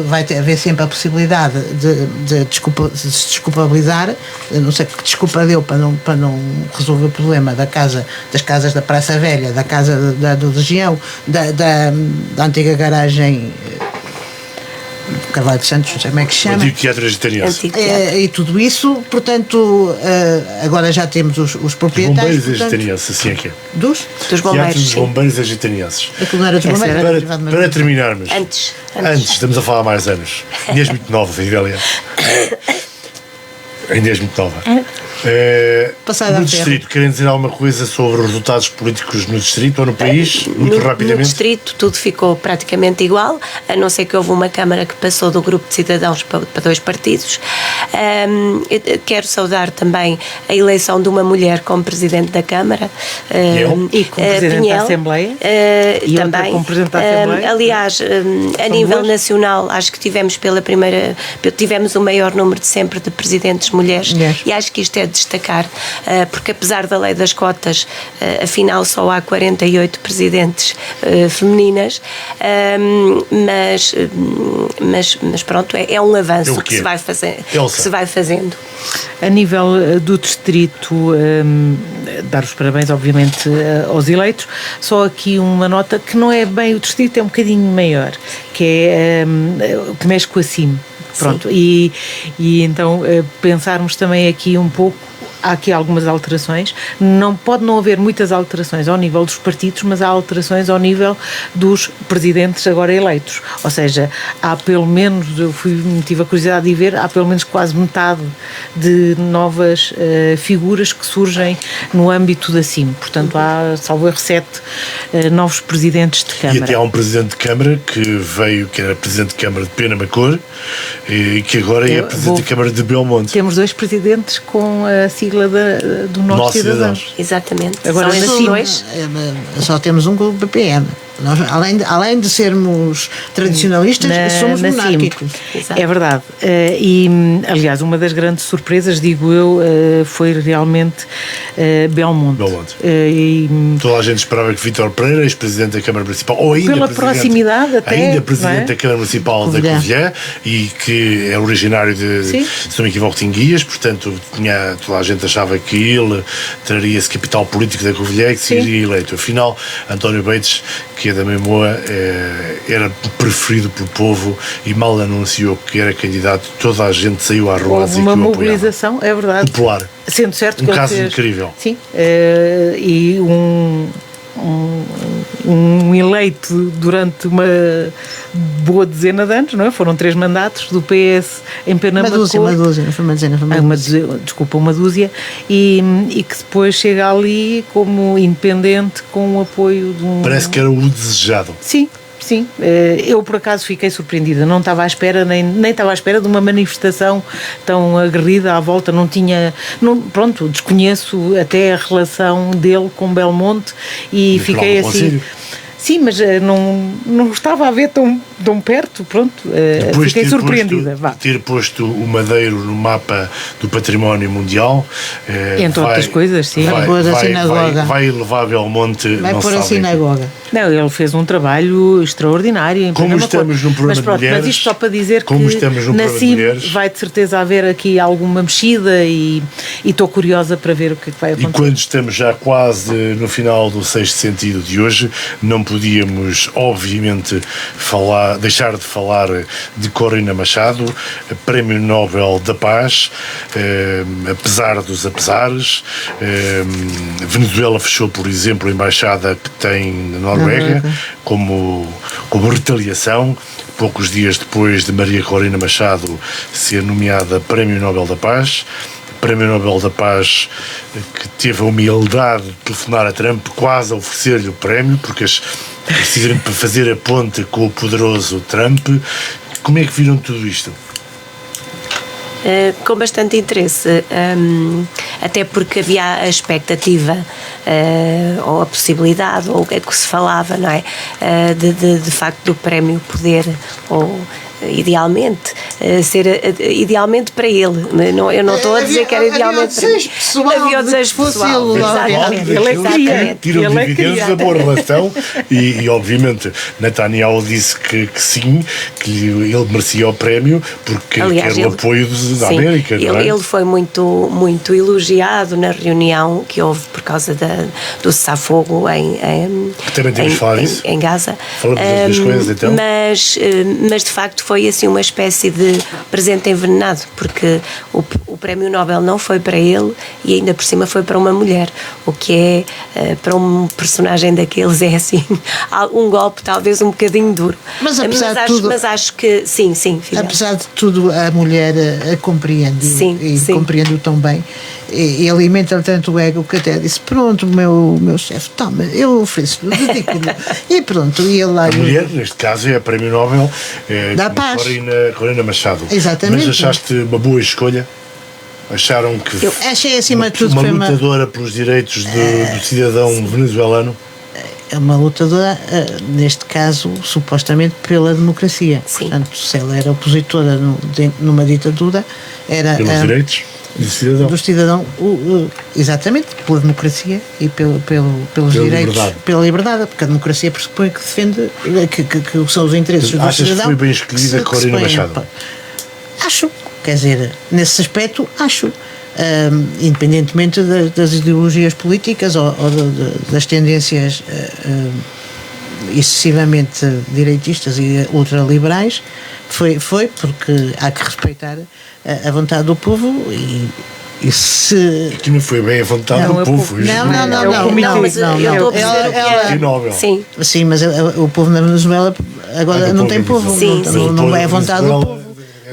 vai haver sempre a possibilidade de se desculpabilizar, não sei que desculpa deu para não resolver o problema das casas da Praça Velha, da casa da Legião, da antiga garagem Carvalho de Santos, não sei como é que se chama. Antigo Teatro Agitaniense. E tudo isso, portanto, agora já temos os proprietários. Bombeiros Agitanienses, assim é que é. Dos Teatro bombeiros. dos Bombeiros Agitanienses. Aquilo não era dos bombeiros, era privado, mas- Para terminarmos. Antes. Estamos a falar há mais anos. Ainda és muito nova, Idélia. Ainda és muito nova. Passada No a distrito, querem dizer alguma coisa sobre os resultados políticos no distrito ou no país? Muito No rapidamente. distrito tudo ficou praticamente igual, a não ser que houve uma Câmara que passou do grupo de cidadãos para 2 partidos. Eu quero saudar também a eleição de uma mulher como Presidente da Câmara. E como Presidente da Assembleia. E outra também. como Presidente da Assembleia. Aliás, a nível nacional, acho que tivemos tivemos o maior número de sempre de presidentes mulheres. E acho que isto é de destacar, porque apesar da lei das cotas, afinal só há 48 presidentes femininas, mas pronto, é um avanço que se vai fazendo. A nível do distrito, dar os parabéns, obviamente, aos eleitos. Só aqui uma nota que não é bem o distrito, é um bocadinho maior, que é que mexe com a CIM. Pronto, e então pensarmos também aqui um pouco. Há aqui algumas alterações, pode não haver muitas alterações ao nível dos partidos, mas há alterações ao nível dos presidentes agora eleitos, ou seja, há pelo menos, tive a curiosidade de ver, há pelo menos quase metade de novas figuras que surgem no âmbito da CIM, portanto há, salvo erro, 7 novos presidentes de Câmara. E até há um Presidente de Câmara que era Presidente de Câmara de Penamacor e que agora é Presidente de Câmara de Belmonte. Temos 2 presidentes com a sigla do Nosso Cidadãos. Exatamente. Agora, são esses dois. Só temos um com o PPM. Nós, além de sermos tradicionalistas, somos monárquicos. É verdade. E, aliás, uma das grandes surpresas, digo eu, foi realmente Belmonte. Toda a gente esperava que Vítor Pereira, ex-presidente da Câmara Municipal, ou ainda pela proximidade até, ainda presidente da Câmara Municipal da Covilhã, e que é originário de, se não me equivoco, de Tinguias, portanto toda a gente achava que ele traria-se capital político da Covilhã e que seria eleito. Afinal, António Bates, que é da Memoa, era preferido pelo povo e mal anunciou que era candidato, toda a gente saiu à rua a dizer que o apoiava. Uma mobilização, é verdade. Popular. Sendo certo um que caso ele fez, incrível. Sim, e um eleito durante uma boa dezena de anos, não é? Foram 3 mandatos do PS em Penamacor. Uma dúzia, não foi uma dezena, foi uma dúzia. Uma dúzia, e que depois chega ali como independente com o apoio de um... Parece que era o desejado. Sim. Eu por acaso fiquei surpreendida, não estava à espera, nem estava à espera de uma manifestação tão aguerrida à volta, pronto, desconheço até a relação dele com Belmonte e fiquei assim... Sim, mas não estava a ver tão perto, pronto, fiquei surpreendida. Ter posto o Madeiro no mapa do património mundial, entre outras coisas, sim. Vai levar Belmonte. Vai pôr a sinagoga. Não, ele fez um trabalho extraordinário. Como estamos num programa de mulheres. Mas isto só para dizer que na CIM vai de certeza haver aqui alguma mexida e estou curiosa para ver o que vai acontecer. E quando estamos já quase no final do sexto sentido de hoje, não podíamos, obviamente, deixar de falar de Corina Machado, Prémio Nobel da Paz, apesar dos apesares. Venezuela fechou, por exemplo, a embaixada que tem na Noruega, como retaliação, poucos dias depois de Maria Corina Machado ser nomeada Prémio Nobel da Paz. Prémio Nobel da Paz que teve a humildade de telefonar a Trump, quase a oferecer-lhe o prémio, porque precisamente para fazer a ponte com o poderoso Trump. Como é que viram tudo isto? Com bastante interesse, até porque havia a expectativa ou a possibilidade, ou o que é que se falava, não é? De facto do prémio poder, ou idealmente, ser idealmente para ele. Eu não estou a dizer que era idealmente para ele. Havia o desejo pessoal. Exatamente. Tiram dividendos da boa relação e obviamente Netanyahu disse que sim, que ele merecia o prémio porque quer o apoio da América. Não é? Ele foi muito elogiado na reunião que houve por causa do cessar-fogo em Gaza. Falamos das duas coisas, então. Mas de facto foi assim uma espécie de presente envenenado, porque o prémio Nobel não foi para ele e ainda por cima foi para uma mulher, o que é, para um personagem daqueles, é assim, um golpe talvez um bocadinho duro. Mas apesar de tudo... Mas acho que, sim, Fidel. Apesar de tudo, a mulher a compreende, e compreende-o tão bem, e alimenta tanto o ego que até disse, pronto, meu chefe, toma, eu ofereço-lhe, dedico-lhe. E pronto, e ele lá... A mulher, neste caso, é a Prémio Nobel da Paz. Corina Machado. Exatamente. Mas achaste uma boa escolha? Acharam que eu achei, acima de tudo, uma lutadora pelos direitos do cidadão venezuelano? É uma lutadora, neste caso, supostamente pela democracia. Sim. Portanto, se ela era opositora numa ditadura, era... Pelos direitos do cidadão. Exatamente, pela democracia e pelos direitos, pela liberdade, porque a democracia pressupõe que defende, que são os interesses do cidadão. Achas que foi bem escolhida Corina Machado? Acho, quer dizer, nesse aspecto, acho. Independentemente das ideologias políticas ou das tendências excessivamente direitistas e ultraliberais, foi porque há que respeitar a vontade do povo e se... Aqui não foi bem a vontade do povo. Não, mas eu estou a perceber Nobel. Sim, mas o povo na Venezuela agora não tem povo, não é a vontade do povo.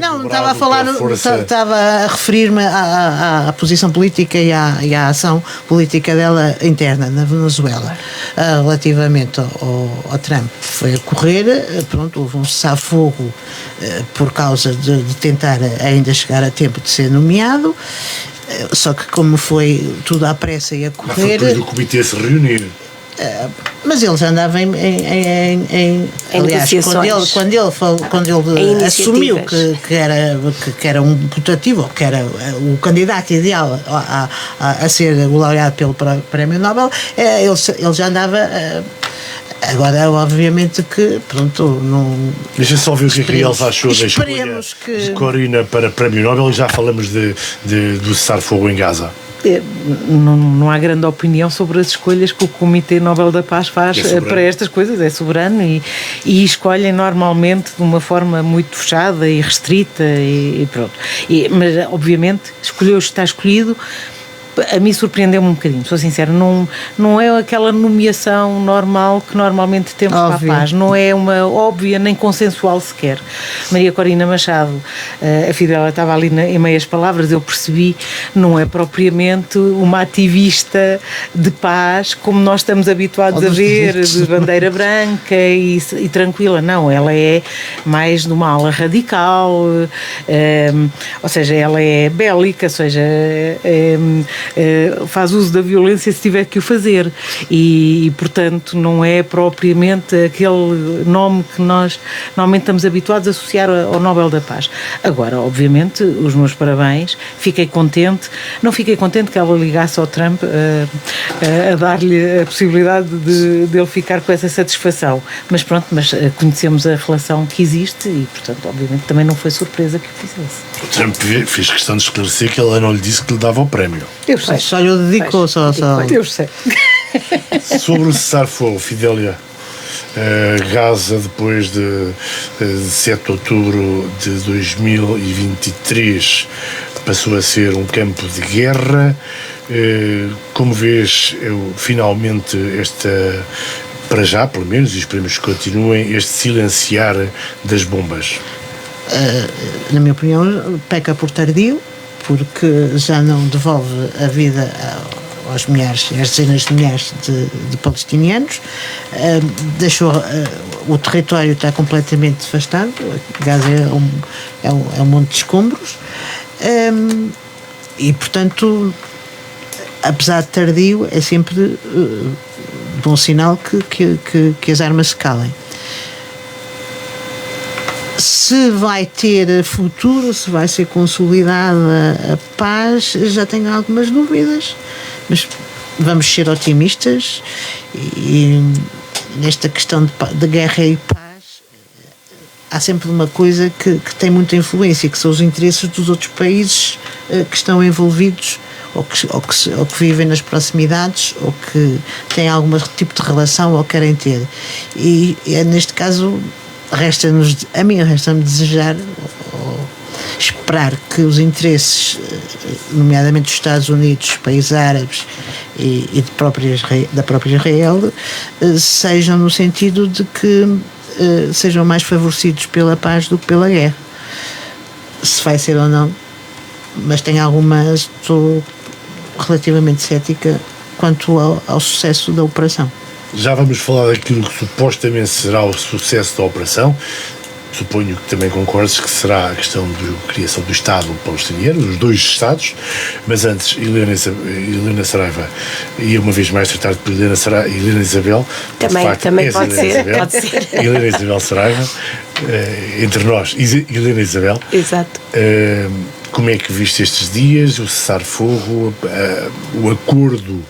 Não, estava a falar, estava a referir-me à posição política e à ação política dela interna na Venezuela, relativamente ao Trump. Foi a correr, pronto, houve um cessar-fogo por causa de tentar ainda chegar a tempo de ser nomeado, só que como foi tudo à pressa e a correr... Depois do comitê se reunir. Mas ele já andava aliás, quando ele assumiu que era um putativo, que era o candidato ideal a ser o laureado pelo Prémio Nobel, ele já andava. Agora, obviamente que, pronto, não... Deixa só ver o que a Elsa achou da escolha de Corina para Prémio Nobel, e já falamos do cessar-fogo em Gaza. Não há grande opinião sobre as escolhas que o Comitê Nobel da Paz faz para estas coisas, é soberano e escolhem normalmente de uma forma muito fechada e restrita e pronto. Mas obviamente está escolhido. A mim surpreendeu-me um bocadinho, sou sincera, não é aquela nomeação normal que normalmente temos para a paz, não é uma óbvia nem consensual sequer. Maria Corina Machado, a Fidel estava ali em meias palavras, eu percebi, não é propriamente uma ativista de paz como nós estamos habituados a ver, de bandeira branca e tranquila, não, ela é mais de uma ala radical, ou seja, ela é bélica, ou seja, faz uso da violência se tiver que o fazer e portanto não é propriamente aquele nome que nós normalmente estamos habituados a associar ao Nobel da Paz. Agora, obviamente, os meus parabéns, fiquei contente, não fiquei contente que ela ligasse ao Trump a dar-lhe a possibilidade de ele ficar com essa satisfação, mas pronto, conhecemos a relação que existe e portanto, obviamente, também não foi surpresa que o fizesse. O Trump fez questão de esclarecer que ela não lhe disse que lhe dava o prémio. Só lhe dedicou, só. Eu sei. Sobre o cessar-fogo, Fidélia, Gaza, depois de 7 de outubro de 2023, passou a ser um campo de guerra. Como vês, finalmente para já, pelo menos, e esperemos que continuem, este silenciar das bombas? Na minha opinião, peca por tardio, porque já não devolve a vida às dezenas de milhares de palestinianos, deixou o território está completamente devastado. Gaza é um monte de escombros, e portanto, apesar de tardio, é sempre bom sinal que as armas se calem. Se vai ter futuro, se vai ser consolidada a paz, já tenho algumas dúvidas, mas vamos ser otimistas e nesta questão de guerra e paz há sempre uma coisa que tem muita influência, que são os interesses dos outros países que estão envolvidos ou que vivem nas proximidades ou que têm algum tipo de relação ou querem ter, e neste caso a mim resta-me desejar, ou esperar que os interesses, nomeadamente dos Estados Unidos, países árabes e da própria Israel, sejam no sentido de que sejam mais favorecidos pela paz do que pela guerra. Se vai ser ou não, mas estou relativamente cética quanto ao sucesso da operação. Já vamos falar daquilo que supostamente será o sucesso da operação. Suponho que também concordes que será a questão da criação do Estado palestiniano, os 2 Estados, mas antes, Helena Saraiva, e uma vez mais tratar por Helena Isabel, também pode ser. Helena Isabel Saraiva, entre nós, Helena Isabel. Exato. Como é que viste estes dias, o cessar-fogo, o acordo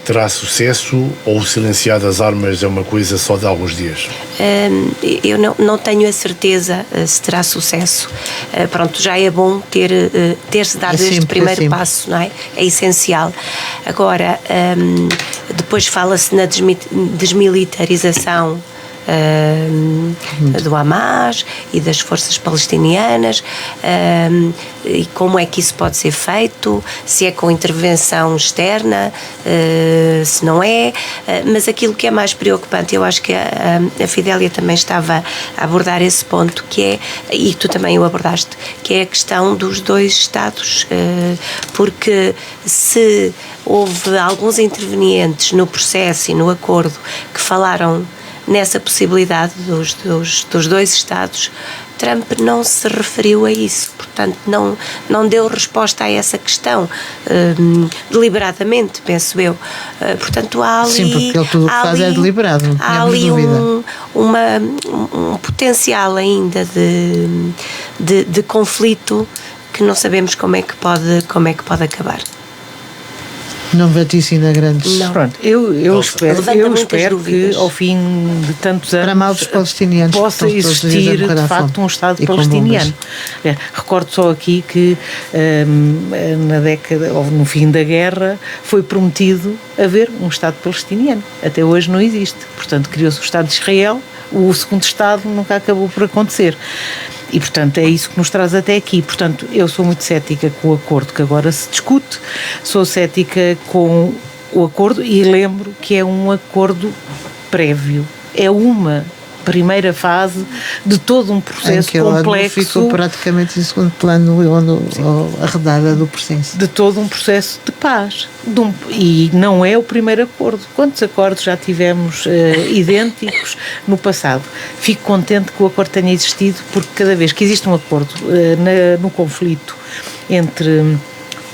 terá sucesso ou o silenciar das armas é uma coisa só de alguns dias? Eu não tenho a certeza se terá sucesso. Pronto, já é bom ter-se dado este primeiro passo, não é? É essencial. Agora, depois fala-se na desmilitarização do Hamas e das forças palestinianas, e como é que isso pode ser feito, se é com intervenção externa, se não é, mas aquilo que é mais preocupante, eu acho que a Fidélia também estava a abordar esse ponto, que é, e tu também o abordaste, que é a questão dos 2 Estados, porque se houve alguns intervenientes no processo e no acordo que falaram nessa possibilidade dos 2 Estados, Trump não se referiu a isso, portanto não deu resposta a essa questão, deliberadamente, penso eu. Portanto, há ali... Sim, porque ele tudo o que faz é deliberado. Há ali um potencial ainda de conflito que não sabemos como é que pode acabar. Não vaticina grandes. Não. Pronto, eu espero que ao fim de tantos anos, para mal dos palestinianos, possa existir de facto um Estado palestiniano. Recordo só aqui que na década, ou no fim da guerra, foi prometido haver um Estado palestiniano. Até hoje não existe. Portanto, criou-se o Estado de Israel, o segundo Estado nunca acabou por acontecer. E, portanto, é isso que nos traz até aqui. Portanto, eu sou muito cética com o acordo que agora se discute, sou cética com o acordo e lembro que é um acordo prévio. É uma primeira fase de todo um processo complexo. Ficou praticamente em segundo plano ou arredada do processo. De todo um processo de paz. E não é o primeiro acordo. Quantos acordos já tivemos idênticos no passado? Fico contente que o acordo tenha existido, porque cada vez que existe um acordo no conflito entre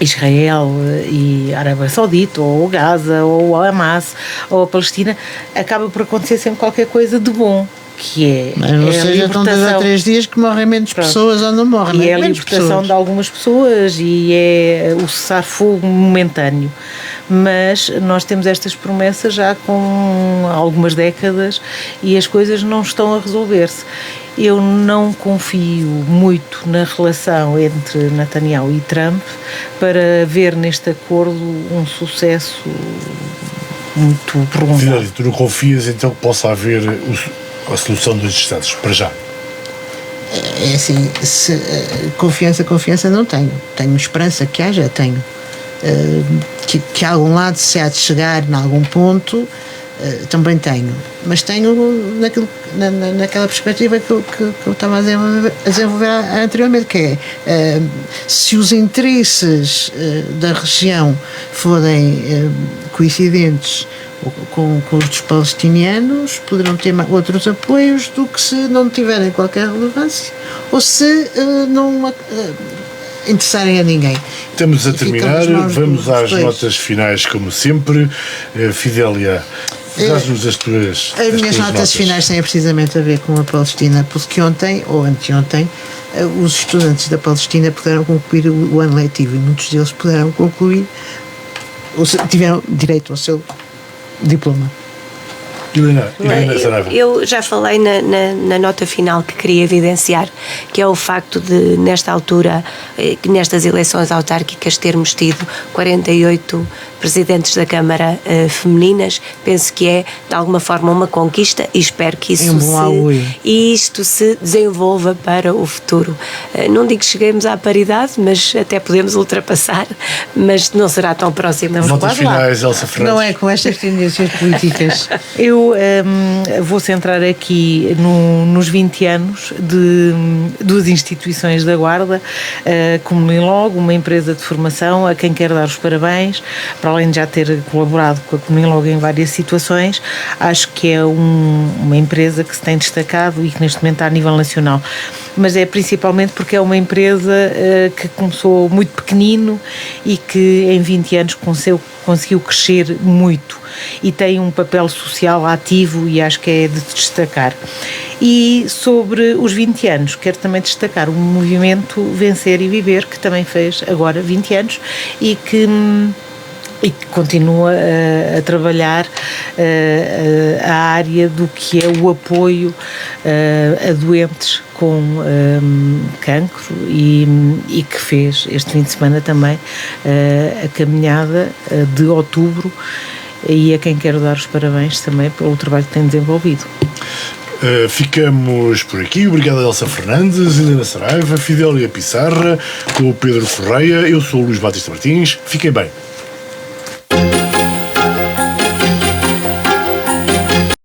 Israel e a Arábia Saudita, ou Gaza, ou a Hamas, ou a Palestina, acaba por acontecer sempre qualquer coisa de bom. Que é, mas não seja tão 2 a 3 dias que morrem menos pessoas ou não morrem. E é a libertação de algumas pessoas e é o cessar-fogo momentâneo. Mas nós temos estas promessas já com algumas décadas e as coisas não estão a resolver-se. Eu não confio muito na relação entre Netanyahu e Trump para ver neste acordo um sucesso muito prolongado. Tu não confias então que possa haver a solução dos Estados, para já? É assim, confiança não tenho. Tenho esperança que haja, tenho. Que a algum lado se há de chegar em algum ponto, também tenho. Mas tenho naquela perspectiva que eu estava a desenvolver anteriormente, que é, se os interesses da região forem coincidentes com os dos palestinianos, poderão ter outros apoios do que se não tiverem qualquer relevância ou se não interessarem a ninguém. Estamos a terminar, vamos às notas finais como sempre. Fidélia, dás-nos as tuas As minhas notas finais têm precisamente a ver com a Palestina, porque ontem ou anteontem os estudantes da Palestina puderam concluir o ano letivo e muitos deles puderam concluir, tiveram direito ao seu diploma. Helena Saraiva. Eu já falei na nota final que queria evidenciar, que é o facto de, nesta altura, nestas eleições autárquicas, termos tido 48 presidentes da Câmara femininas, penso que é de alguma forma uma conquista e espero que isto se desenvolva para o futuro. Não digo que cheguemos à paridade, mas até podemos ultrapassar, mas não será tão próximo. Votos finais, Elsa Fernandes. Não é com estas tendências políticas. Eu vou centrar aqui nos 20 anos de duas instituições da Guarda, como Comunilog, uma empresa de formação a quem quero dar os parabéns, para além de já ter colaborado com a Comunilog em várias situações. Acho que é uma empresa que se tem destacado e que neste momento está a nível nacional, mas é principalmente porque é uma empresa que começou muito pequenino e que em 20 anos conseguiu crescer muito e tem um papel social ativo e acho que é de destacar. E sobre os 20 anos, quero também destacar o movimento Vencer e Viver, que também fez agora 20 anos e que continua a trabalhar a área do que é o apoio a doentes com cancro e que fez este fim de semana também a caminhada de outubro, e a quem quero dar os parabéns também pelo trabalho que tem desenvolvido. Ficamos por aqui. Obrigado a Elsa Fernandes, Helena Saraiva, Fidélia Pissarra, com o Pedro Correia. Eu sou o Luís Batista Martins. Fiquem bem.